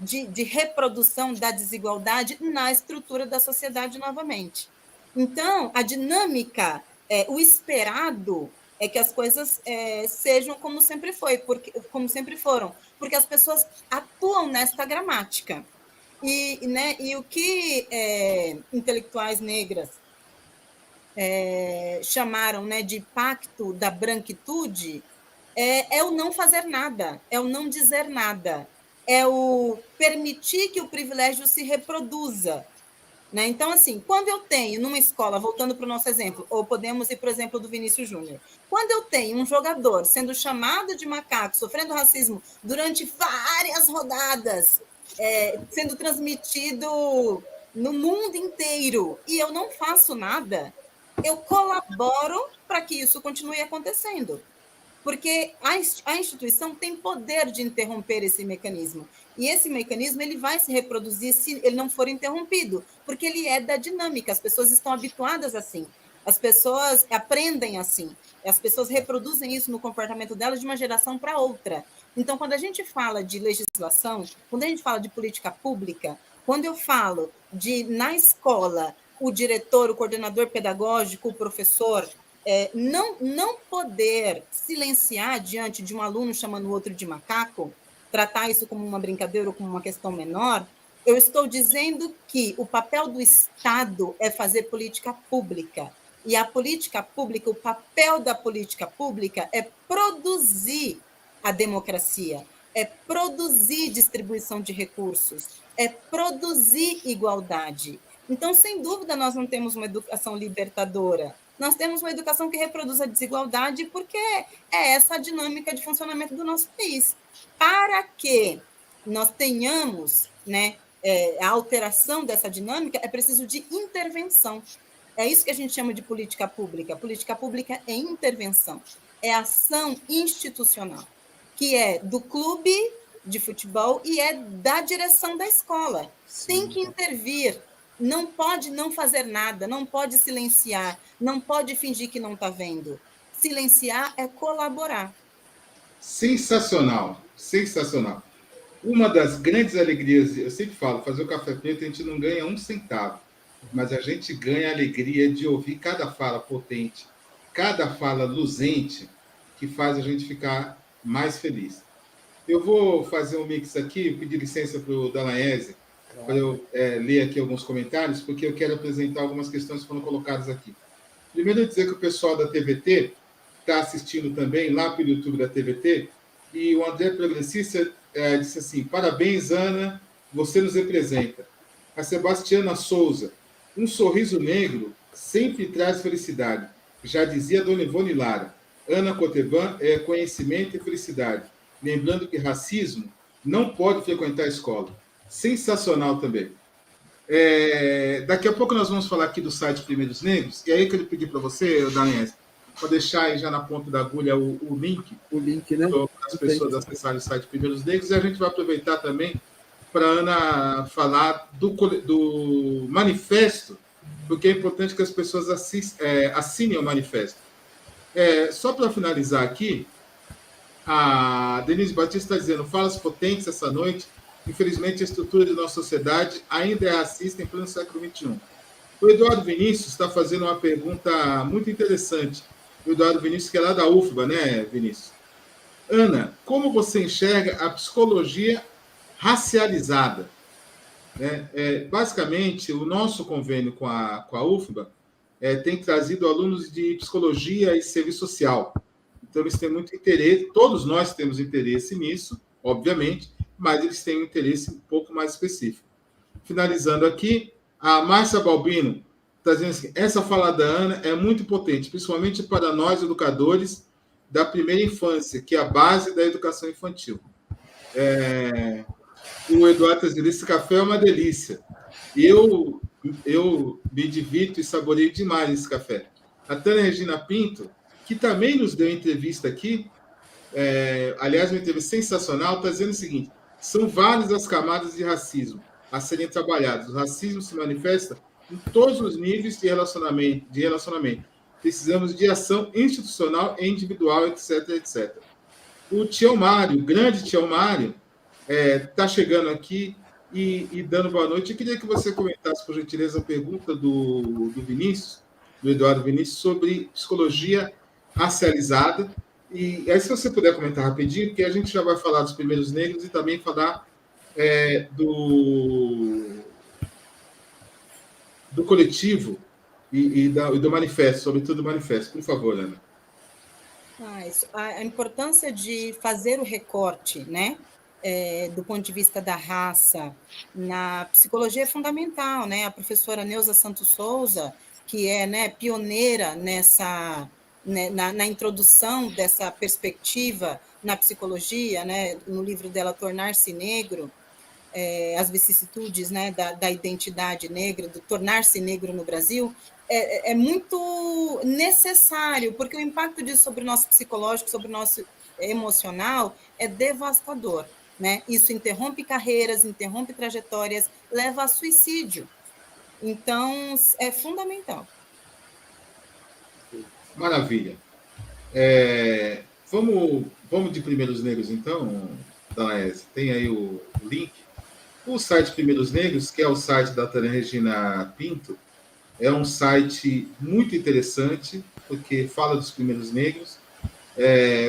de reprodução da desigualdade na estrutura da sociedade novamente. Então, a dinâmica, o esperado é que as coisas sejam como sempre foram, porque as pessoas atuam nesta gramática. E o que intelectuais negras chamaram, né, de pacto da branquitude é o não fazer nada, é o não dizer nada, é o permitir que o privilégio se reproduza. Né? Então, assim, quando eu tenho numa escola, voltando para o nosso exemplo, ou podemos ir para o exemplo do Vinícius Júnior, quando eu tenho um jogador sendo chamado de macaco, sofrendo racismo durante várias rodadas, sendo transmitido no mundo inteiro, e eu não faço nada, eu colaboro para que isso continue acontecendo. Porque a instituição tem poder de interromper esse mecanismo. E esse mecanismo ele vai se reproduzir se ele não for interrompido, porque ele é da dinâmica, as pessoas estão habituadas assim, as pessoas aprendem assim, as pessoas reproduzem isso no comportamento delas de uma geração para outra. Então, quando a gente fala de legislação, quando a gente fala de política pública, quando eu falo de, na escola, o diretor, o coordenador pedagógico, o professor, não poder silenciar diante de um aluno chamando o outro de macaco, tratar isso como uma brincadeira ou como uma questão menor, eu estou dizendo que o papel do Estado é fazer política pública. E a política pública, o papel da política pública é produzir a democracia, é produzir distribuição de recursos, é produzir igualdade. Então, sem dúvida, nós não temos uma educação libertadora. Nós temos uma educação que reproduz a desigualdade porque é essa a dinâmica de funcionamento do nosso país. Para que nós tenhamos, né, a alteração dessa dinâmica, é preciso de intervenção. É isso que a gente chama de política pública. Política pública é intervenção, é ação institucional. que é do clube de futebol e é da direção da escola. Sim. Tem que intervir. Não pode não fazer nada, não pode silenciar, não pode fingir que não está vendo. Silenciar é colaborar. Sensacional, sensacional. Uma das grandes alegrias, eu sempre falo, fazer o Café Preto a gente não ganha 1 centavo, mas a gente ganha a alegria de ouvir cada fala potente, cada fala luzente, que faz a gente ficar mais feliz. Eu vou fazer um mix aqui, pedir licença para o Dalaese, para eu ler aqui alguns comentários, porque eu quero apresentar algumas questões que foram colocadas aqui. Primeiro, dizer que o pessoal da TVT está assistindo também lá pelo YouTube da TVT, e o André Progressista disse assim: parabéns, Ana, você nos representa. A Sebastiana Souza: um sorriso negro sempre traz felicidade. Já dizia Dona Ivone Lara. Ana Cotevan é conhecimento e felicidade. Lembrando que racismo não pode frequentar a escola. Sensacional também. Daqui a pouco nós vamos falar aqui do site Primeiros Negros, e aí que eu pedi para você, Daniel, para deixar aí já na ponta da agulha o link. O link, né? Para as pessoas acessarem o site Primeiros Negros, e a gente vai aproveitar também para a Ana falar do manifesto, porque é importante que as pessoas assinem o manifesto. Só para finalizar aqui, a Denise Batista está dizendo: falas potentes essa noite. Infelizmente, a estrutura de nossa sociedade ainda é racista em pleno século XXI. O Eduardo Vinícius está fazendo uma pergunta muito interessante. O Eduardo Vinícius, que é lá da UFBA, né, Vinícius? Ana, como você enxerga a psicologia racializada? Basicamente, o nosso convênio com a UFBA tem trazido alunos de psicologia e serviço social. Então, eles têm muito interesse, todos nós temos interesse nisso, obviamente, mas eles têm um interesse um pouco mais específico. Finalizando aqui, a Márcia Balbino está dizendo assim: essa fala da Ana é muito potente, principalmente para nós, educadores da primeira infância, que é a base da educação infantil. O Eduardo está dizendo: esse café é uma delícia. Eu me divirto e saboreio demais esse café. A Tânia Regina Pinto, que também nos deu entrevista aqui, aliás, uma entrevista sensacional, está dizendo o seguinte: são várias as camadas de racismo a serem trabalhadas. O racismo se manifesta em todos os níveis de relacionamento. Precisamos de ação institucional e individual, etc, etc. O Tião Mário, o grande Tião Mário, está chegando aqui e dando boa noite. Eu queria que você comentasse, por gentileza, a pergunta do Vinícius, do Eduardo Vinícius, sobre psicologia racializada. E aí, se você puder comentar rapidinho, porque a gente já vai falar dos primeiros negros e também falar do coletivo e do manifesto, sobretudo do manifesto. Por favor, Ana. A importância de fazer o recorte, né, do ponto de vista da raça, na psicologia é fundamental, né? A professora Neuza Santos Souza, que é, né, pioneira nessa... Na introdução dessa perspectiva na psicologia, né, no livro dela Tornar-se Negro, as vicissitudes, né, da identidade negra, do tornar-se negro no Brasil, é muito necessário, porque o impacto disso sobre o nosso psicológico, sobre o nosso emocional, é devastador. Né? Isso interrompe carreiras, interrompe trajetórias, leva a suicídio. Então, é fundamental. Maravilha. Vamos de Primeiros Negros, então, Danaese. Tem aí o link. O site Primeiros Negros, que é o site da Tânia Regina Pinto, é um site muito interessante, porque fala dos primeiros negros,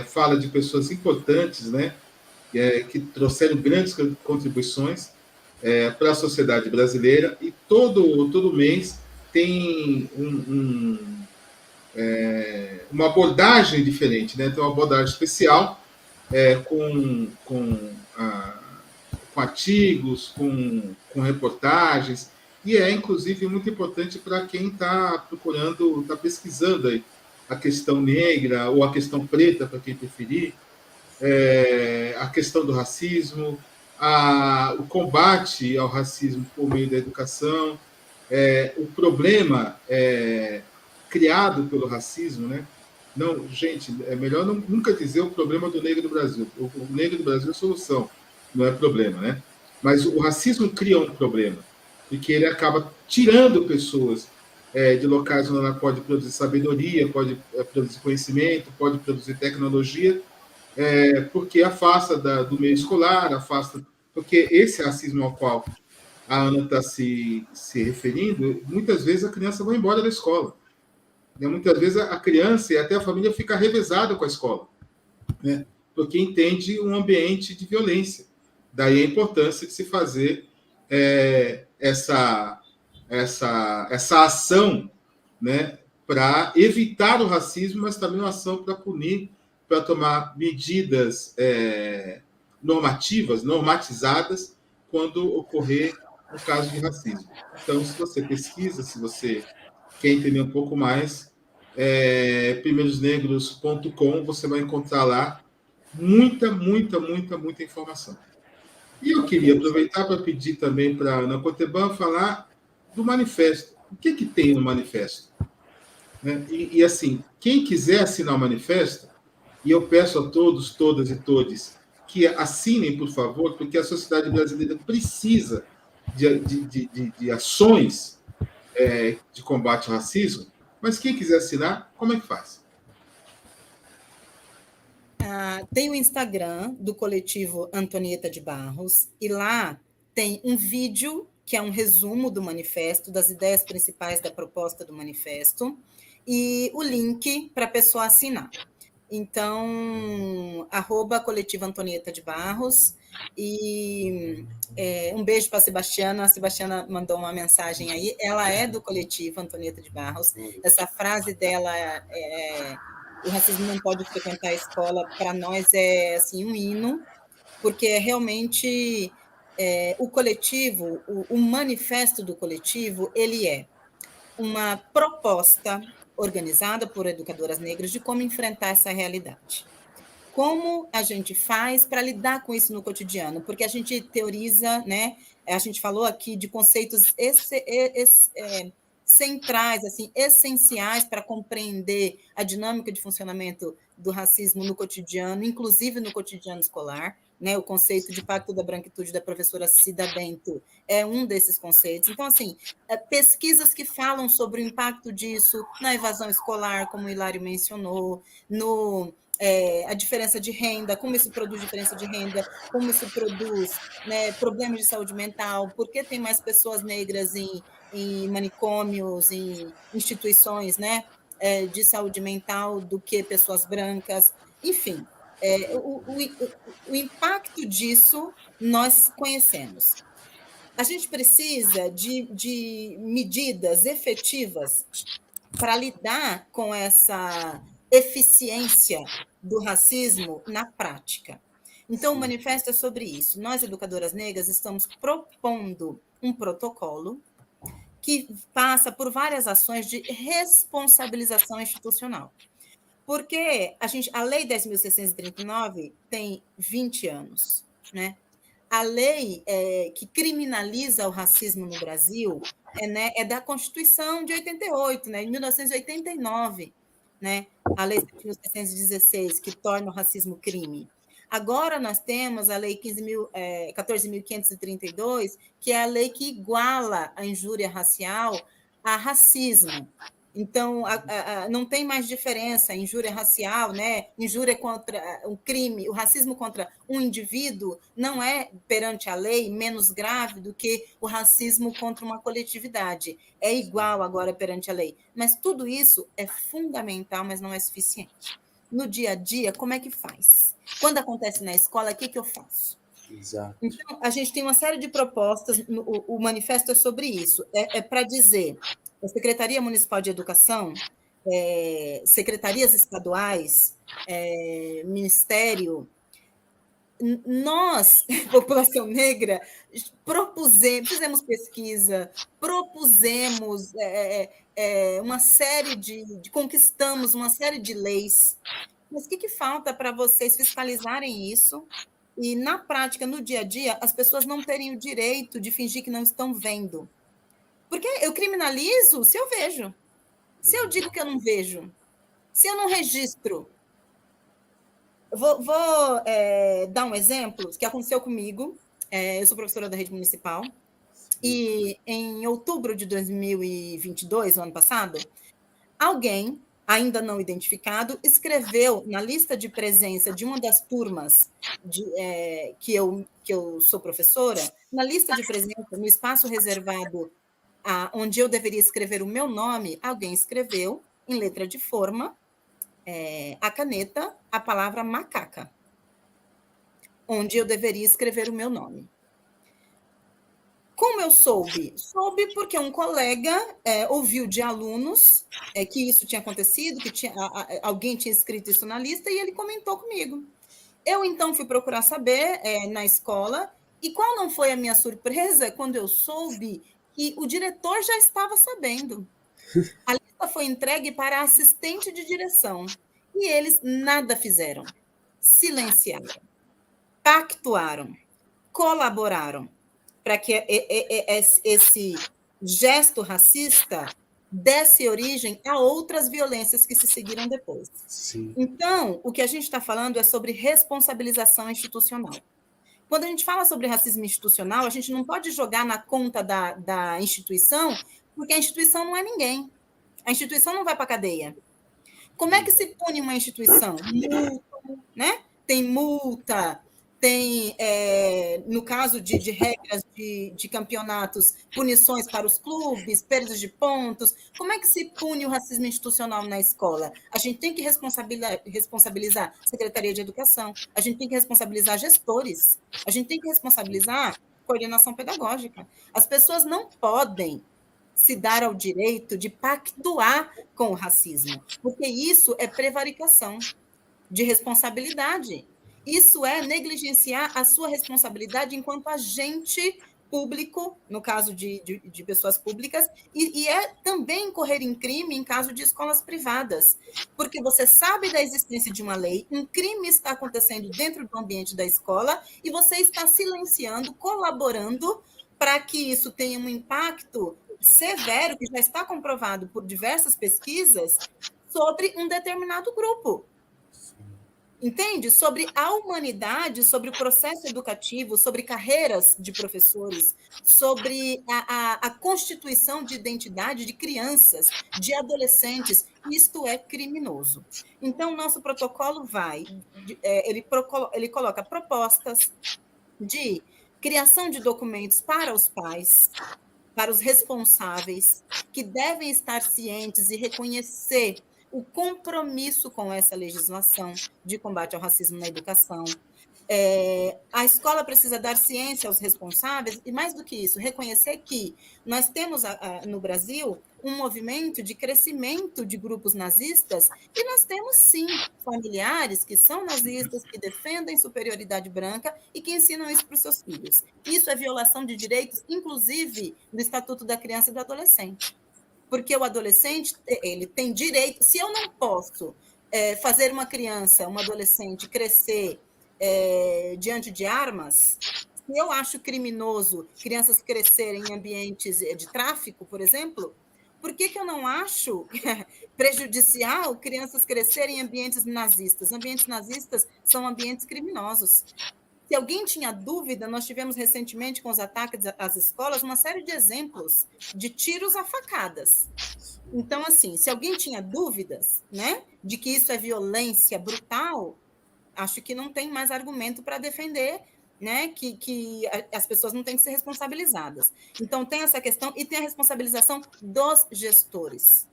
fala de pessoas importantes, né, que trouxeram grandes contribuições para a sociedade brasileira, e todo mês tem uma abordagem diferente, né? Tem uma abordagem especial com artigos, com reportagens, e inclusive, muito importante para quem está procurando, está pesquisando aí a questão negra ou a questão preta, para quem preferir, a questão do racismo, o combate ao racismo por meio da educação, o problema criado pelo racismo, né? Não, gente, é melhor nunca dizer o problema do negro do Brasil. O negro do Brasil é solução, não é problema, né? Mas o racismo cria um problema, porque ele acaba tirando pessoas de locais onde ela pode produzir sabedoria, pode produzir conhecimento, pode produzir tecnologia, porque afasta do meio escolar, afasta. Porque esse racismo ao qual a Ana está se referindo, muitas vezes a criança vai embora da escola. Muitas vezes a criança e até a família fica revezada com a escola, né? Porque entende um ambiente de violência. Daí a importância de se fazer essa ação, né, para evitar o racismo, mas também uma ação para punir, para tomar medidas normatizadas, quando ocorrer um caso de racismo. Então, se você pesquisa, se você quer entender um pouco mais, primeirosnegros.com, você vai encontrar lá muita informação. E eu queria aproveitar para pedir também para a Ana Coteban falar do manifesto. O que tem no manifesto? Né? E assim, quem quiser assinar o manifesto, e eu peço a todos, todas e todes, que assinem, por favor, porque a sociedade brasileira precisa de ações de combate ao racismo, mas quem quiser assinar, como é que faz? Tem o Instagram do coletivo Antonieta de Barros, e lá tem um vídeo que é um resumo do manifesto, das ideias principais da proposta do manifesto, e o link para a pessoa assinar. Então, @coletivo Antonieta de Barros, e um beijo para a Sebastiana mandou uma mensagem aí, ela é do coletivo Antonieta de Barros, essa frase dela o racismo não pode frequentar a escola, para nós é assim, um hino, porque é realmente o coletivo, o manifesto do coletivo, ele é uma proposta organizada por educadoras negras de como enfrentar essa realidade. Como a gente faz para lidar com isso no cotidiano? Porque a gente teoriza, né? A gente falou aqui de conceitos centrais, assim, essenciais para compreender a dinâmica de funcionamento do racismo no cotidiano, inclusive no cotidiano escolar. Né, o conceito de pacto da branquitude da professora Cida Bento é um desses conceitos. Então, assim, pesquisas que falam sobre o impacto disso na evasão escolar, como o Hilário mencionou, a diferença de renda, como isso produz diferença de renda, como isso produz, né, problemas de saúde mental, por que tem mais pessoas negras em manicômios, em instituições, né, de saúde mental do que pessoas brancas, enfim. O impacto disso nós conhecemos. A gente precisa de medidas efetivas para lidar com essa eficiência do racismo na prática. Então, o manifesto é sobre isso. Nós, educadoras negras, estamos propondo um protocolo que passa por várias ações de responsabilização institucional. Porque a Lei 10.639 tem 20 anos, né? A lei que criminaliza o racismo no Brasil é da Constituição de 88, né? Em 1989, né? A Lei 7.616, que torna o racismo crime. Agora nós temos a Lei 14.532, que é a lei que iguala a injúria racial a racismo. Então, não tem mais diferença, injúria racial, né? Injúria contra um crime, o racismo contra um indivíduo não é, perante a lei, menos grave do que o racismo contra uma coletividade. É igual agora perante a lei. Mas tudo isso é fundamental, mas não é suficiente. No dia a dia, como é que faz? Quando acontece na escola, o que eu faço? Exato. Então, a gente tem uma série de propostas, o manifesto é sobre isso, para dizer a Secretaria Municipal de Educação, secretarias estaduais, Ministério, nós, população negra, fizemos pesquisa, propusemos uma série conquistamos uma série de leis, mas o que falta para vocês fiscalizarem isso e, na prática, no dia a dia, as pessoas não terem o direito de fingir que não estão vendo? Porque eu criminalizo se eu vejo. Se eu digo que eu não vejo, Se eu não registro, vou dar um exemplo que aconteceu comigo. Eu sou professora da rede municipal, e em outubro de 2022, o ano passado, alguém, ainda não identificado, escreveu na lista de presença de uma das turmas que eu sou professora, na lista de presença, no espaço reservado onde eu deveria escrever o meu nome, alguém escreveu, em letra de forma, a caneta, a palavra macaca, onde eu deveria escrever o meu nome. Como eu soube? Soube porque um colega ouviu de alunos que isso tinha acontecido, que alguém tinha escrito isso na lista, e ele comentou comigo. Eu, então, fui procurar saber na escola, e qual não foi a minha surpresa quando eu soube que o diretor já estava sabendo. A lista foi entregue para a assistente de direção, e eles nada fizeram. Silenciaram, pactuaram, colaboraram para que esse gesto racista desse origem a outras violências que se seguiram depois. Sim. Então, o que a gente está falando é sobre responsabilização institucional. Quando a gente fala sobre racismo institucional, a gente não pode jogar na conta da instituição, porque a instituição não é ninguém. A instituição não vai para a cadeia. Como é que se pune uma instituição? Multa, né? Tem multa, tem, no caso de regras de campeonatos, punições para os clubes, perdas de pontos. Como é que se pune o racismo institucional na escola? A gente tem que responsabilizar a Secretaria de Educação, a gente tem que responsabilizar gestores, a gente tem que responsabilizar coordenação pedagógica. As pessoas não podem se dar ao direito de pactuar com o racismo, porque isso é prevaricação de responsabilidade. Isso é negligenciar a sua responsabilidade enquanto agente público, no caso de pessoas públicas, e é também incorrer em crime em caso de escolas privadas, porque você sabe da existência de uma lei, um crime está acontecendo dentro do ambiente da escola e você está silenciando, colaborando para que isso tenha um impacto severo, que já está comprovado por diversas pesquisas, sobre um determinado grupo. Entende? Sobre a humanidade, sobre o processo educativo, sobre carreiras de professores, sobre a constituição de identidade de crianças, de adolescentes. Isto é criminoso. Então, nosso protocolo ele coloca propostas de criação de documentos para os pais, para os responsáveis, que devem estar cientes e reconhecer o compromisso com essa legislação de combate ao racismo na educação. A escola precisa dar ciência aos responsáveis e, mais do que isso, reconhecer que nós temos no Brasil um movimento de crescimento de grupos nazistas e nós temos, sim, familiares que são nazistas, que defendem superioridade branca e que ensinam isso para os seus filhos. Isso é violação de direitos, inclusive, do Estatuto da Criança e do Adolescente. Porque o adolescente ele tem direito... Se eu não posso fazer uma criança, uma adolescente, crescer diante de armas, se eu acho criminoso crianças crescerem em ambientes de tráfico, por exemplo, por que eu não acho prejudicial crianças crescerem em ambientes nazistas? Ambientes nazistas são ambientes criminosos. Se alguém tinha dúvida, nós tivemos recentemente, com os ataques às escolas, uma série de exemplos de tiros a facadas. Então, assim, se alguém tinha dúvidas, né, de que isso é violência brutal, acho que não tem mais argumento para defender, né, que as pessoas não têm que ser responsabilizadas. Então, tem essa questão e tem a responsabilização dos gestores.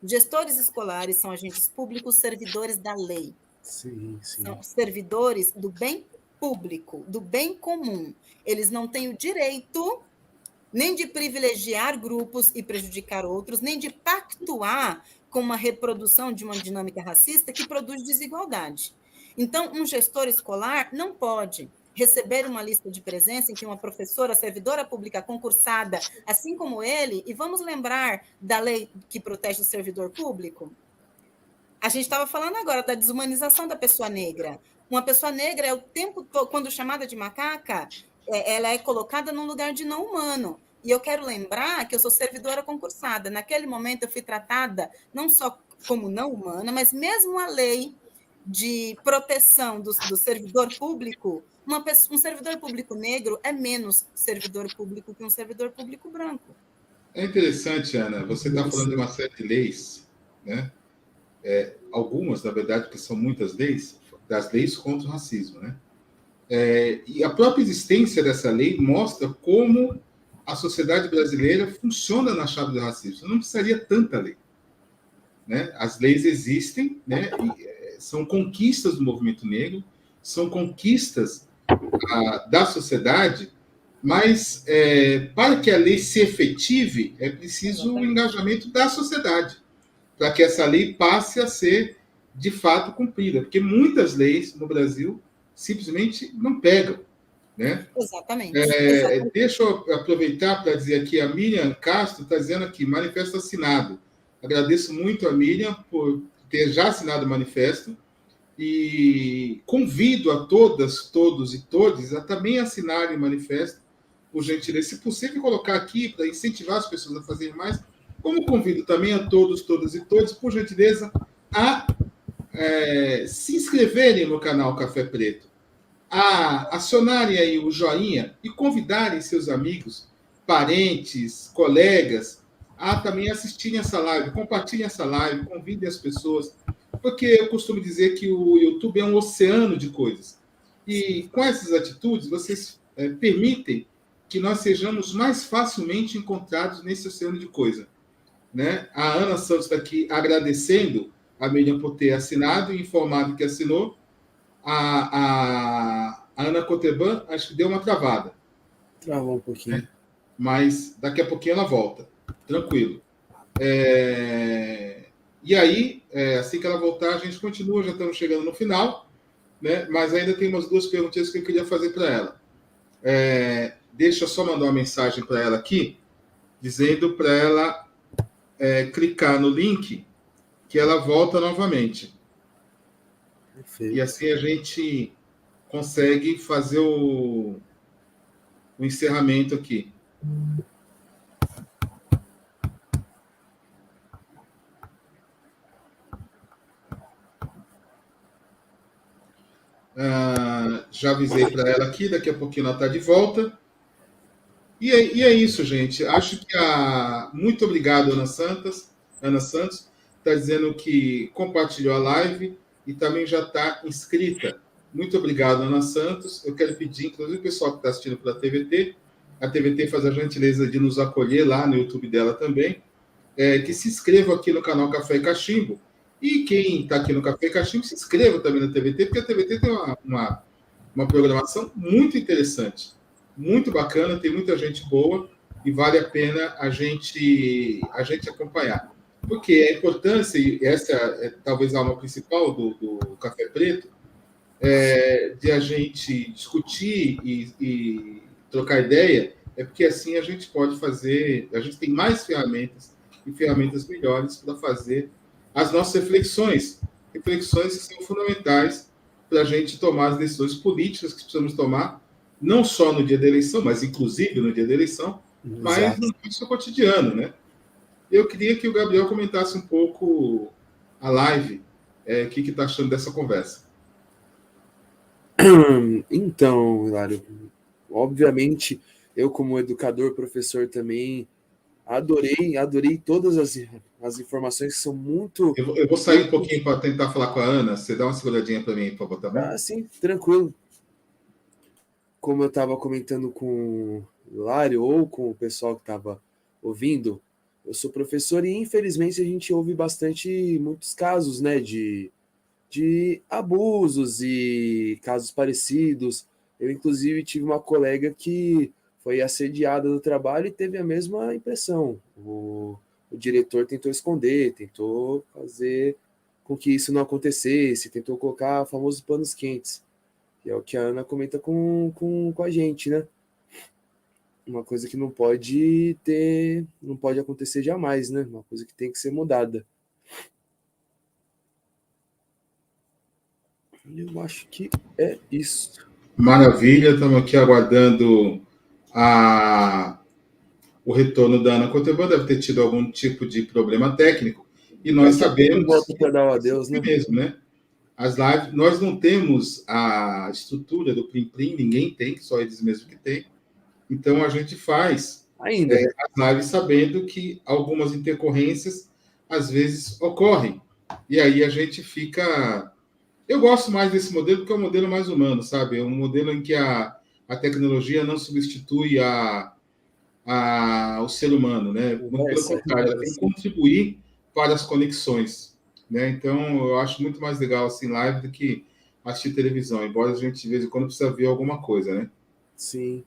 Gestores escolares são agentes públicos, servidores da lei. Sim. São servidores do bem público, do bem comum. Eles não têm o direito nem de privilegiar grupos e prejudicar outros, nem de pactuar com uma reprodução de uma dinâmica racista que produz desigualdade. Então, um gestor escolar não pode receber uma lista de presença em que uma professora, servidora pública concursada, assim como ele, e vamos lembrar da lei que protege o servidor público? A gente estava falando agora da desumanização da pessoa negra. Uma pessoa negra é o tempo todo, quando chamada de macaca, ela é colocada num lugar de não humano. E eu quero lembrar que eu sou servidora concursada. Naquele momento, eu fui tratada não só como não humana, mas mesmo a lei de proteção do servidor público, um servidor público negro é menos servidor público que um servidor público branco. É interessante, Ana, você está falando de uma série de leis, né? Algumas, na verdade, porque são muitas leis, das leis contra o racismo, né? E a própria existência dessa lei mostra como a sociedade brasileira funciona na chave do racismo. Você não precisaria tanta lei, né? As leis existem, né? São conquistas do movimento negro, são conquistas da sociedade, mas para que a lei se efetive, é preciso o engajamento da sociedade, para que essa lei passe a ser, de fato, cumprida. Porque muitas leis no Brasil simplesmente não pegam, né? Exatamente. Deixa eu aproveitar para dizer aqui, a Miriam Castro está dizendo aqui, manifesto assinado. Agradeço muito a Miriam por ter já assinado o manifesto e convido a todas, todos e todes a também assinarem o manifesto, por gentileza, se possível, colocar aqui para incentivar as pessoas a fazerem mais, como convido também a todos, todas e todos, por gentileza, a se inscreverem no canal Café Preto, a acionarem aí o joinha e convidarem seus amigos, parentes, colegas a também assistirem essa live, compartilhem essa live, convidem as pessoas, porque eu costumo dizer que o YouTube é um oceano de coisas. E com essas atitudes, vocês permitem que nós sejamos mais facilmente encontrados nesse oceano de coisas, né? A Ana Santos está aqui agradecendo a Miriam por ter assinado e informado que assinou. A Ana Coteban, acho que deu uma travada. Travou um pouquinho. Né? Mas daqui a pouquinho ela volta. Tranquilo. E aí, assim que ela voltar, a gente continua, já estamos chegando no final, né? Mas ainda tem umas duas perguntinhas que eu queria fazer para ela. Deixa eu só mandar uma mensagem para ela aqui, dizendo para ela clicar no link que ela volta novamente. Perfeito. E assim a gente consegue fazer o encerramento aqui. Já avisei para ela aqui, daqui a pouquinho ela está de volta. E é isso, gente. Acho que muito obrigado, Ana Santos. Está dizendo que compartilhou a live e também já está inscrita. Muito obrigado, Ana Santos. Eu quero pedir, inclusive, o pessoal que está assistindo pela TVT, a TVT faz a gentileza de nos acolher lá no YouTube dela também, que se inscreva aqui no canal Café e Cachimbo. E quem está aqui no Café e Cachimbo, se inscreva também na TVT, porque a TVT tem uma programação muito interessante, muito bacana, tem muita gente boa e vale a pena a gente acompanhar. Porque a importância, e essa é talvez a alma principal do Café Preto, de a gente discutir e trocar ideia, porque assim a gente pode fazer, a gente tem mais ferramentas e ferramentas melhores para fazer as nossas reflexões que são fundamentais para a gente tomar as decisões políticas que precisamos tomar, não só no dia da eleição, mas inclusive no dia da eleição, mas no nosso cotidiano, né? Eu queria que o Gabriel comentasse um pouco a live, o que está achando dessa conversa. Então, Hilário, obviamente, eu como educador, professor também, adorei todas as informações que são muito... Eu vou sair um pouquinho para tentar falar com a Ana. Você dá uma seguradinha para mim, por favor, tá bom? Sim, tranquilo. Como eu estava comentando com o Hilário ou com o pessoal que estava ouvindo, eu sou professor e, infelizmente, a gente ouve muitos casos, né, de abusos e casos parecidos. Eu, inclusive, tive uma colega que foi assediada no trabalho e teve a mesma impressão. O diretor tentou esconder, tentou fazer com que isso não acontecesse, tentou colocar famosos panos quentes. Que é o que a Ana comenta com a gente, né? Uma coisa que não pode acontecer jamais, né? Uma coisa que tem que ser mudada. Eu acho que é isso. Maravilha, estamos aqui aguardando o retorno da Ana Coteban, deve ter tido algum tipo de problema técnico. E nós sabemos... Volta para dar o adeus, né? Mesmo, né? As lives, nós não temos a estrutura do Plim Plim, ninguém tem, só eles mesmos que tem. Então, a gente faz ainda as lives sabendo que algumas intercorrências, às vezes, ocorrem. E aí a gente fica... Eu gosto mais desse modelo porque é um modelo mais humano, sabe? É um modelo em que a tecnologia não substitui o ser humano, né? Muito pelo contrário, ela tem que contribuir para as conexões, né? Então, eu acho muito mais legal assim live do que assistir televisão, embora a gente de vez em quando precisa ver alguma coisa, né? Sim.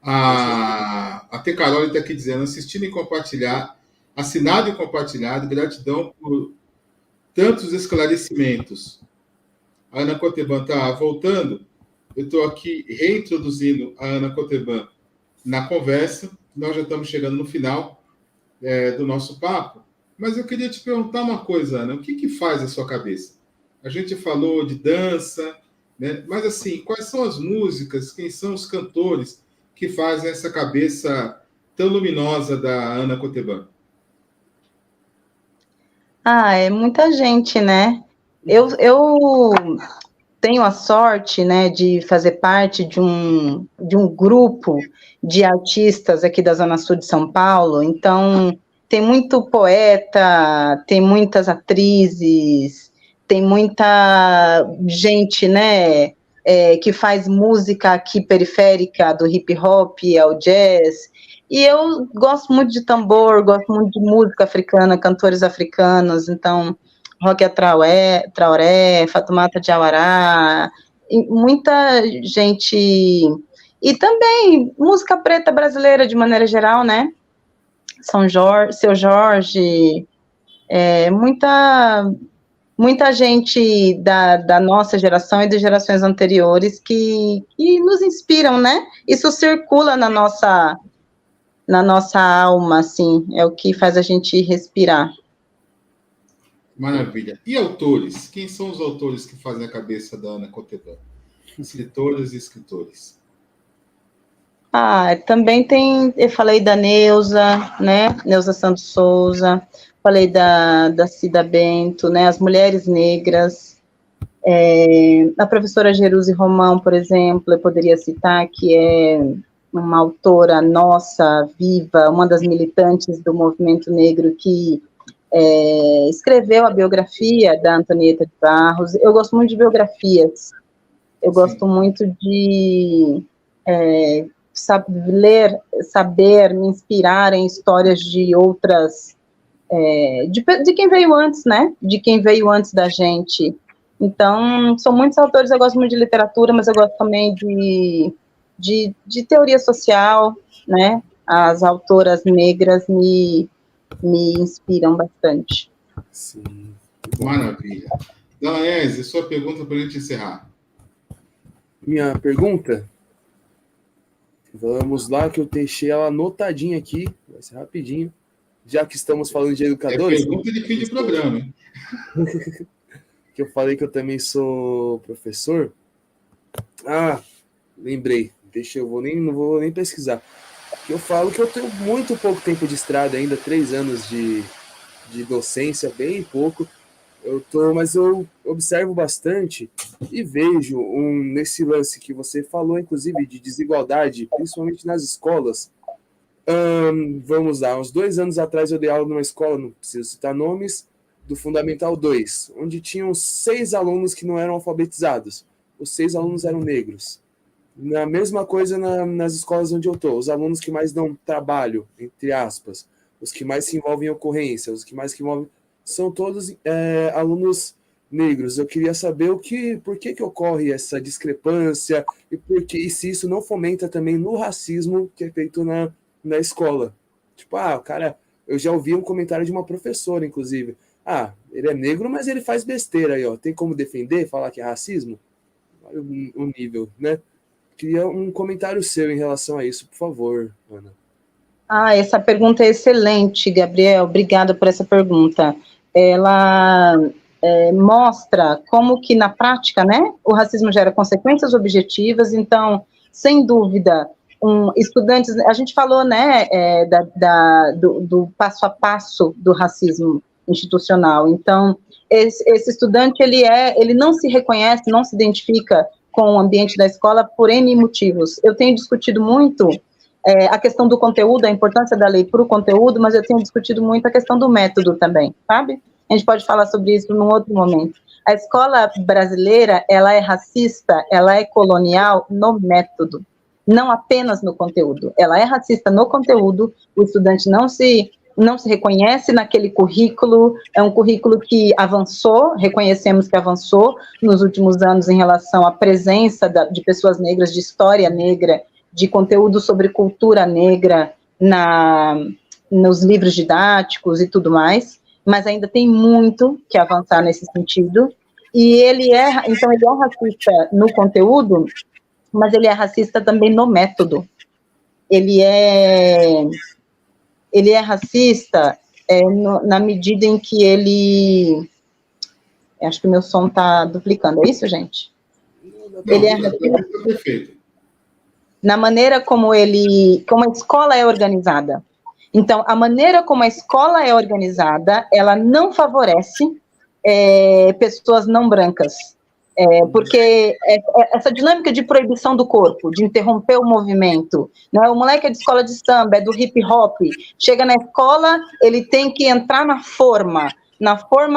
A T. Carol está aqui dizendo, assistindo e compartilhar, assinado e compartilhado, gratidão por tantos esclarecimentos. A Ana Coteban está voltando, eu estou aqui reintroduzindo a Ana Coteban na conversa, nós já estamos chegando no final do nosso papo, mas eu queria te perguntar uma coisa, Ana, o que faz a sua cabeça? A gente falou de dança, né? Mas assim, quais são as músicas, quem são os cantores que fazem essa cabeça tão luminosa da Ana Coteban? É muita gente, né? Eu tenho a sorte, né, de fazer parte de um grupo de artistas aqui da Zona Sul de São Paulo, então tem muito poeta, tem muitas atrizes, tem muita gente, né, que faz música aqui periférica, do hip hop ao jazz, e eu gosto muito de tambor, gosto muito de música africana, cantores africanos, então Roque Traoré, Fatoumata Diawara, muita gente, e também música preta brasileira de maneira geral, né? Seu Jorge, muita gente da nossa geração e de gerações anteriores que nos inspiram, né? Isso circula na nossa alma, assim, é o que faz a gente respirar. Maravilha. E autores? Quem são os autores que fazem a cabeça da Ana Coteban? Escritoras e escritores. Também eu falei da Neuza, né? Neuza Santos Souza, falei da Cida Bento, né? As mulheres negras. A professora Jerusi Romão, por exemplo, eu poderia citar, que é uma autora nossa, viva, uma das militantes do movimento negro que escreveu a biografia da Antonieta de Barros. Eu gosto muito de biografias, eu gosto muito de saber me inspirar em histórias de outras, de quem veio antes, né? De quem veio antes da gente. Então, são muitos autores, eu gosto muito de literatura, mas eu gosto também de teoria social, né? As autoras negras me inspiram bastante. Sim. Maravilha. Danaese, sua pergunta para a gente encerrar. Minha pergunta? Vamos lá, que eu deixei ela anotadinha aqui, vai ser rapidinho, já que estamos falando de educadores. Pergunta de fim de programa, hein? Que eu falei que eu também sou professor. Lembrei. Não vou nem pesquisar. Que eu falo que eu tenho muito pouco tempo de estrada ainda, 3 anos de docência, bem pouco. Mas eu observo bastante e vejo nesse lance que você falou, inclusive, de desigualdade, principalmente nas escolas. Vamos lá, uns 2 anos atrás eu dei aula numa escola, não preciso citar nomes, do Fundamental 2, onde tinham 6 alunos que não eram alfabetizados. Os 6 alunos eram negros. Na mesma coisa nas escolas onde eu estou, os alunos que mais dão trabalho, entre aspas, os que mais se envolvem em ocorrência, os que mais se envolvem, são todos alunos negros. Eu queria saber por que ocorre essa discrepância e se isso não fomenta também no racismo que é feito na escola. Tipo, o cara, eu já ouvi um comentário de uma professora, inclusive. Ele é negro, mas ele faz besteira aí, ó. Tem como defender, falar que é racismo? Olha o nível, né? Queria um comentário seu em relação a isso, por favor, Ana. Essa pergunta é excelente, Gabriel. Obrigada por essa pergunta. Ela mostra como que, na prática, né, o racismo gera consequências objetivas. Então, sem dúvida, estudantes... A gente falou, né, do passo a passo do racismo. institucional. Então, esse estudante, ele não se reconhece, não se identifica com o ambiente da escola por N motivos. Eu tenho discutido muito a questão do conteúdo, a importância da lei para o conteúdo, mas eu tenho discutido muito a questão do método também, sabe? A gente pode falar sobre isso num outro momento. A escola brasileira, ela é racista, ela é colonial no método, não apenas no conteúdo. Ela é racista no conteúdo, o estudante não se reconhece naquele currículo, é um currículo que avançou, reconhecemos que avançou nos últimos anos em relação à presença de pessoas negras, de história negra, de conteúdo sobre cultura negra nos livros didáticos e tudo mais, mas ainda tem muito que avançar nesse sentido, e ele é racista no conteúdo, mas ele é racista também no método. Ele é racista na medida em que ele... Acho que o meu som está duplicando, é isso, gente? Não, ele é racista perfeito. Na maneira como a escola é organizada. Então, a maneira como a escola é organizada, ela não favorece pessoas não brancas. Porque essa dinâmica de proibição do corpo, de interromper o movimento, né? O moleque é de escola de samba, é do hip hop, chega na escola, ele tem que entrar na forma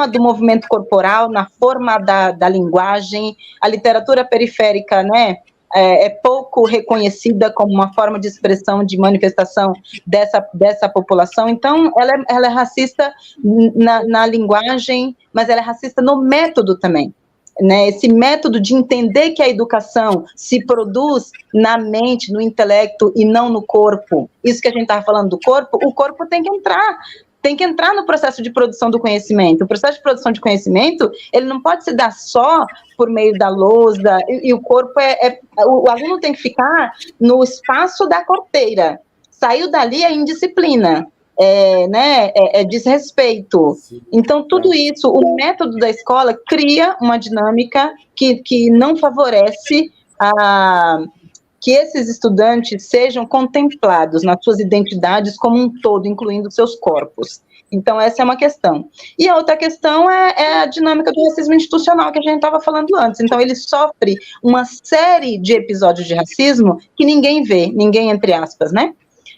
do movimento corporal, na forma da linguagem. A literatura periférica, né, é pouco reconhecida como uma forma de expressão, de manifestação dessa população. Então, ela é racista na linguagem, mas ela é racista no método também. Né, esse método de entender que a educação se produz na mente, no intelecto e não no corpo. Isso que a gente estava falando do corpo, o corpo tem que entrar no processo de produção do conhecimento. O processo de produção de conhecimento, ele não pode se dar só por meio da lousa, e o corpo o aluno tem que ficar no espaço da corteira. Saiu dali é indisciplina. Desrespeito. Então, tudo isso, o método da escola cria uma dinâmica que não favorece que esses estudantes sejam contemplados nas suas identidades como um todo, incluindo seus corpos. Então, essa é uma questão. E a outra questão é a dinâmica do racismo institucional que a gente estava falando antes. Então, ele sofre uma série de episódios de racismo que ninguém vê, ninguém entre aspas, né?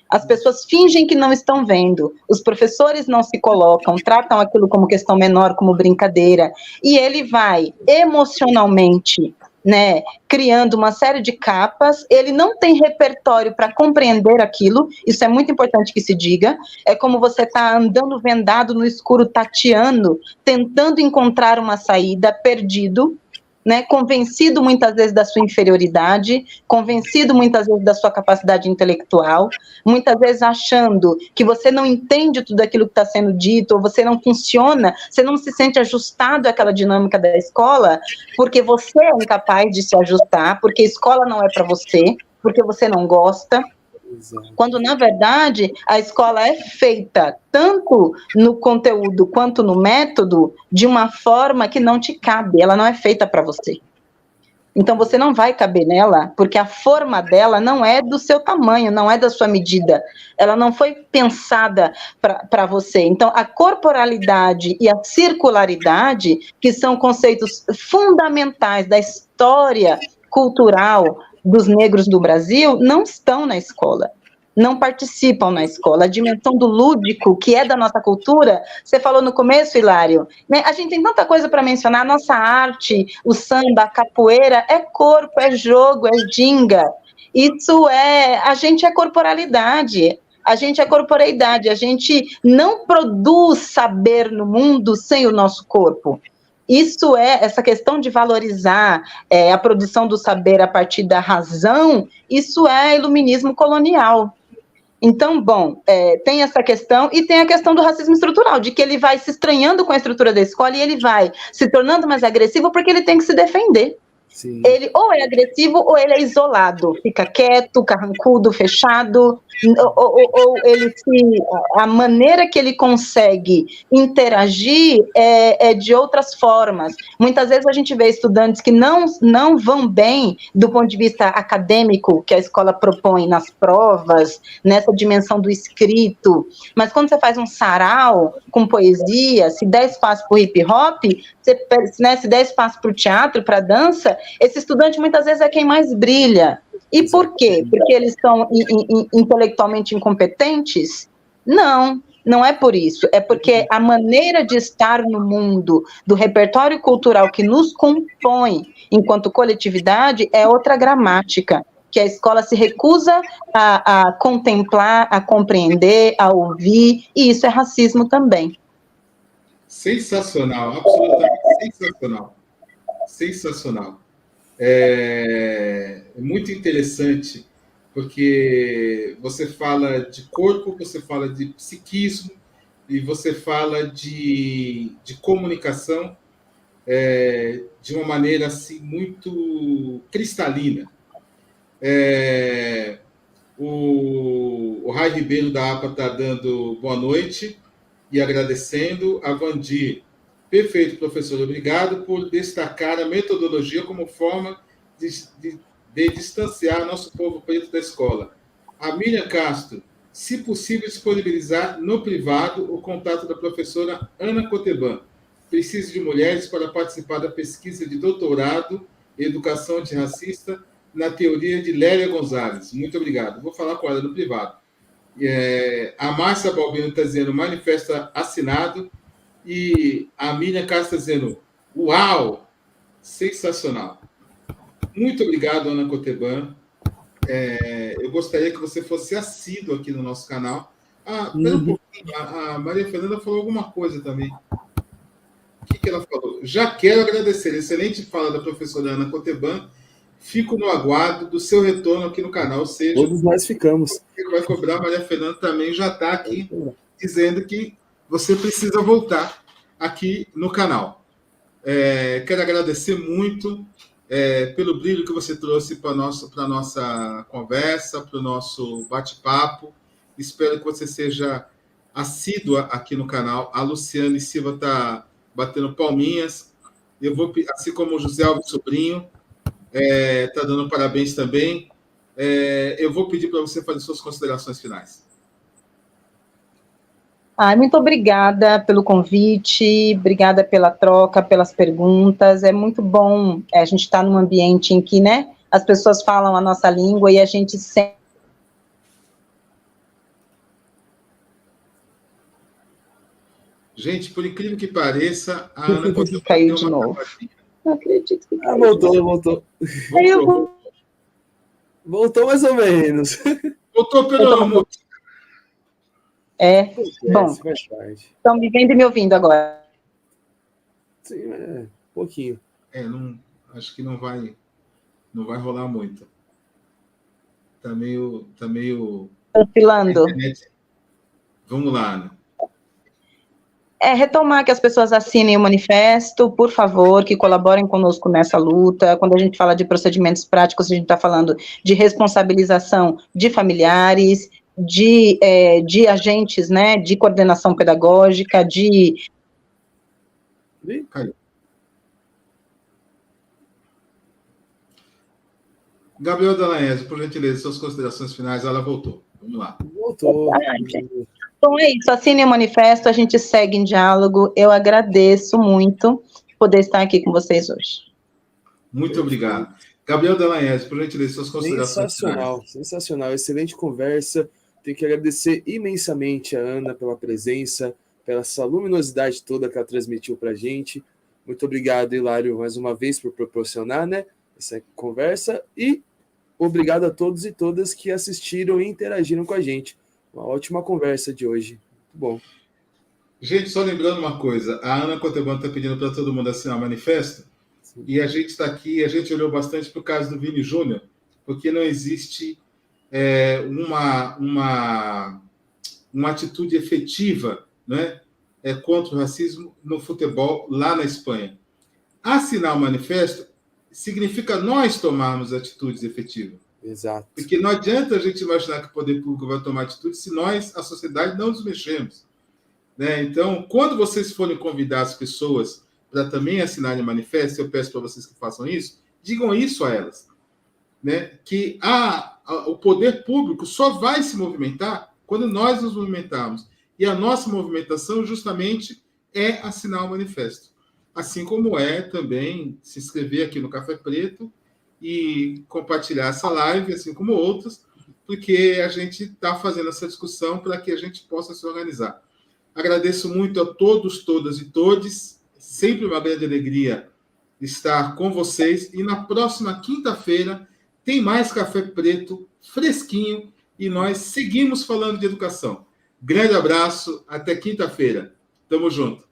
As pessoas fingem que não estão vendo, os professores não se colocam, tratam aquilo como questão menor, como brincadeira, e ele vai emocionalmente, né, criando uma série de capas, ele não tem repertório para compreender aquilo, isso é muito importante que se diga, é como você está andando vendado no escuro, tateando, tentando encontrar uma saída, perdido, né, convencido muitas vezes da sua inferioridade, convencido muitas vezes da sua capacidade intelectual, muitas vezes achando que você não entende tudo aquilo que está sendo dito, ou você não funciona, você não se sente ajustado àquela dinâmica da escola, porque você é incapaz de se ajustar, porque a escola não é para você, porque você não gosta. Exato. Quando, na verdade, a escola é feita tanto no conteúdo quanto no método de uma forma que não te cabe, ela não é feita para você. Então, você não vai caber nela, porque a forma dela não é do seu tamanho, não é da sua medida, ela não foi pensada para você. Então, a corporalidade e a circularidade, que são conceitos fundamentais da história cultural dos negros do Brasil, não estão na escola, não participam na escola. A dimensão do lúdico, que é da nossa cultura, você falou no começo, Hilário, né? A gente tem tanta coisa para mencionar, a nossa arte, o samba, a capoeira, é corpo, é jogo, é ginga. A gente é corporalidade, a gente é corporeidade, a gente não produz saber no mundo sem o nosso corpo. Isso essa questão de valorizar a produção do saber a partir da razão, isso é iluminismo colonial. Então, bom, tem essa questão, e tem a questão do racismo estrutural, de que ele vai se estranhando com a estrutura da escola e ele vai se tornando mais agressivo porque ele tem que se defender. Sim. Ele ou é agressivo ou ele é isolado, fica quieto, carrancudo, fechado, ou ele a maneira que ele consegue interagir é de outras formas. Muitas vezes a gente vê estudantes que não vão bem do ponto de vista acadêmico, que a escola propõe nas provas, nessa dimensão do escrito, mas quando você faz um sarau com poesia, se der espaço para o hip hop, se der espaço para o teatro, para a dança, esse estudante muitas vezes é quem mais brilha. E por quê? Porque eles são intelectualmente incompetentes? Não, não é por isso. É porque a maneira de estar no mundo, do repertório cultural que nos compõe enquanto coletividade, é outra gramática, que a escola se recusa a contemplar, a compreender, a ouvir, e isso é racismo também. Sensacional, absolutamente sensacional. Sensacional. É muito interessante, porque você fala de corpo, você fala de psiquismo, e você fala de comunicação de uma maneira assim, muito cristalina. O Rai Ribeiro da APA está dando boa noite e agradecendo. A Vandir: perfeito, professor, obrigado por destacar a metodologia como forma de distanciar nosso povo preto da escola. A Miriam Castro: se possível, disponibilizar no privado o contato da professora Ana Coteban. Preciso de mulheres para participar da pesquisa de doutorado em educação antirracista na teoria de Lélia Gonzalez. Muito obrigado. Vou falar com ela no privado. A Márcia Balbino está dizendo manifesto assinado. E a Miriam Castro está dizendo uau, sensacional. Muito obrigado, Ana Coteban. Eu gostaria que você fosse assíduo aqui no nosso canal. Espera um pouquinho, a Maria Fernanda falou alguma coisa também. O que ela falou? Já quero agradecer. Excelente fala da professora Ana Coteban. Fico no aguardo do seu retorno aqui no canal. Ou seja, todos nós ficamos. Vai cobrar. A Maria Fernanda também já está aqui dizendo que você precisa voltar aqui no canal. Quero agradecer muito pelo brilho que você trouxe para a nossa conversa, para o nosso bate-papo. Espero que você seja assídua aqui no canal. A Luciane Silva está batendo palminhas. Eu vou, assim como o José Alves Sobrinho está dando parabéns também. Eu vou pedir para você fazer suas considerações finais. Muito obrigada pelo convite, obrigada pela troca, pelas perguntas. É muito bom a gente estar num ambiente em que, né, as pessoas falam a nossa língua e a gente sempre... Gente, por incrível que pareça, a Ana caiu de novo. Não acredito que caiu. Voltou. Voltou mais ou menos. Voltou pelo amor. Bom, estão me vendo e me ouvindo agora. Sim, pouquinho. Acho que não vai rolar muito. Tá meio oscilando. Vamos lá, Ana. Retomar que as pessoas assinem o manifesto, por favor, que colaborem conosco nessa luta. Quando a gente fala de procedimentos práticos, a gente está falando de responsabilização de familiares, de agentes, né, de coordenação pedagógica, Caiu. Gabriel Dallagnese, por gentileza, suas considerações finais. Ela voltou. Vamos lá. Voltou. Então é isso, assine o manifesto, a gente segue em diálogo. Eu agradeço muito poder estar aqui com vocês hoje. Muito obrigado. Gabriel Dallagnese, por gentileza, suas considerações finais. Sensacional, excelente conversa. Tenho que agradecer imensamente a Ana pela presença, pela essa luminosidade toda que ela transmitiu para a gente. Muito obrigado, Hilário, mais uma vez por proporcionar, né, essa conversa. E obrigado a todos e todas que assistiram e interagiram com a gente. Uma ótima conversa de hoje. Muito bom. Gente, só lembrando uma coisa. A Ana Coteban está pedindo para todo mundo assinar o manifesto. Sim. E a gente está aqui, a gente olhou bastante para o caso do Vini Júnior, porque não existe uma atitude efetiva, né, contra o racismo no futebol lá na Espanha. Assinar o manifesto significa nós tomarmos atitudes efetivas. Exato. Porque não adianta a gente imaginar que o poder público vai tomar atitude se nós, a sociedade, não nos mexemos. Né? Então, quando vocês forem convidar as pessoas para também assinarem o manifesto, eu peço para vocês que façam isso, digam isso a elas. Né? Que o poder público só vai se movimentar quando nós nos movimentarmos. E a nossa movimentação, justamente, é assinar o manifesto. Assim como é também se inscrever aqui no Café Preto e compartilhar essa live, assim como outras, porque a gente está fazendo essa discussão para que a gente possa se organizar. Agradeço muito a todos, todas e todes. Sempre uma grande alegria estar com vocês. E na próxima quinta-feira tem mais Café Preto fresquinho e nós seguimos falando de educação. Grande abraço, até quinta-feira. Tamo junto.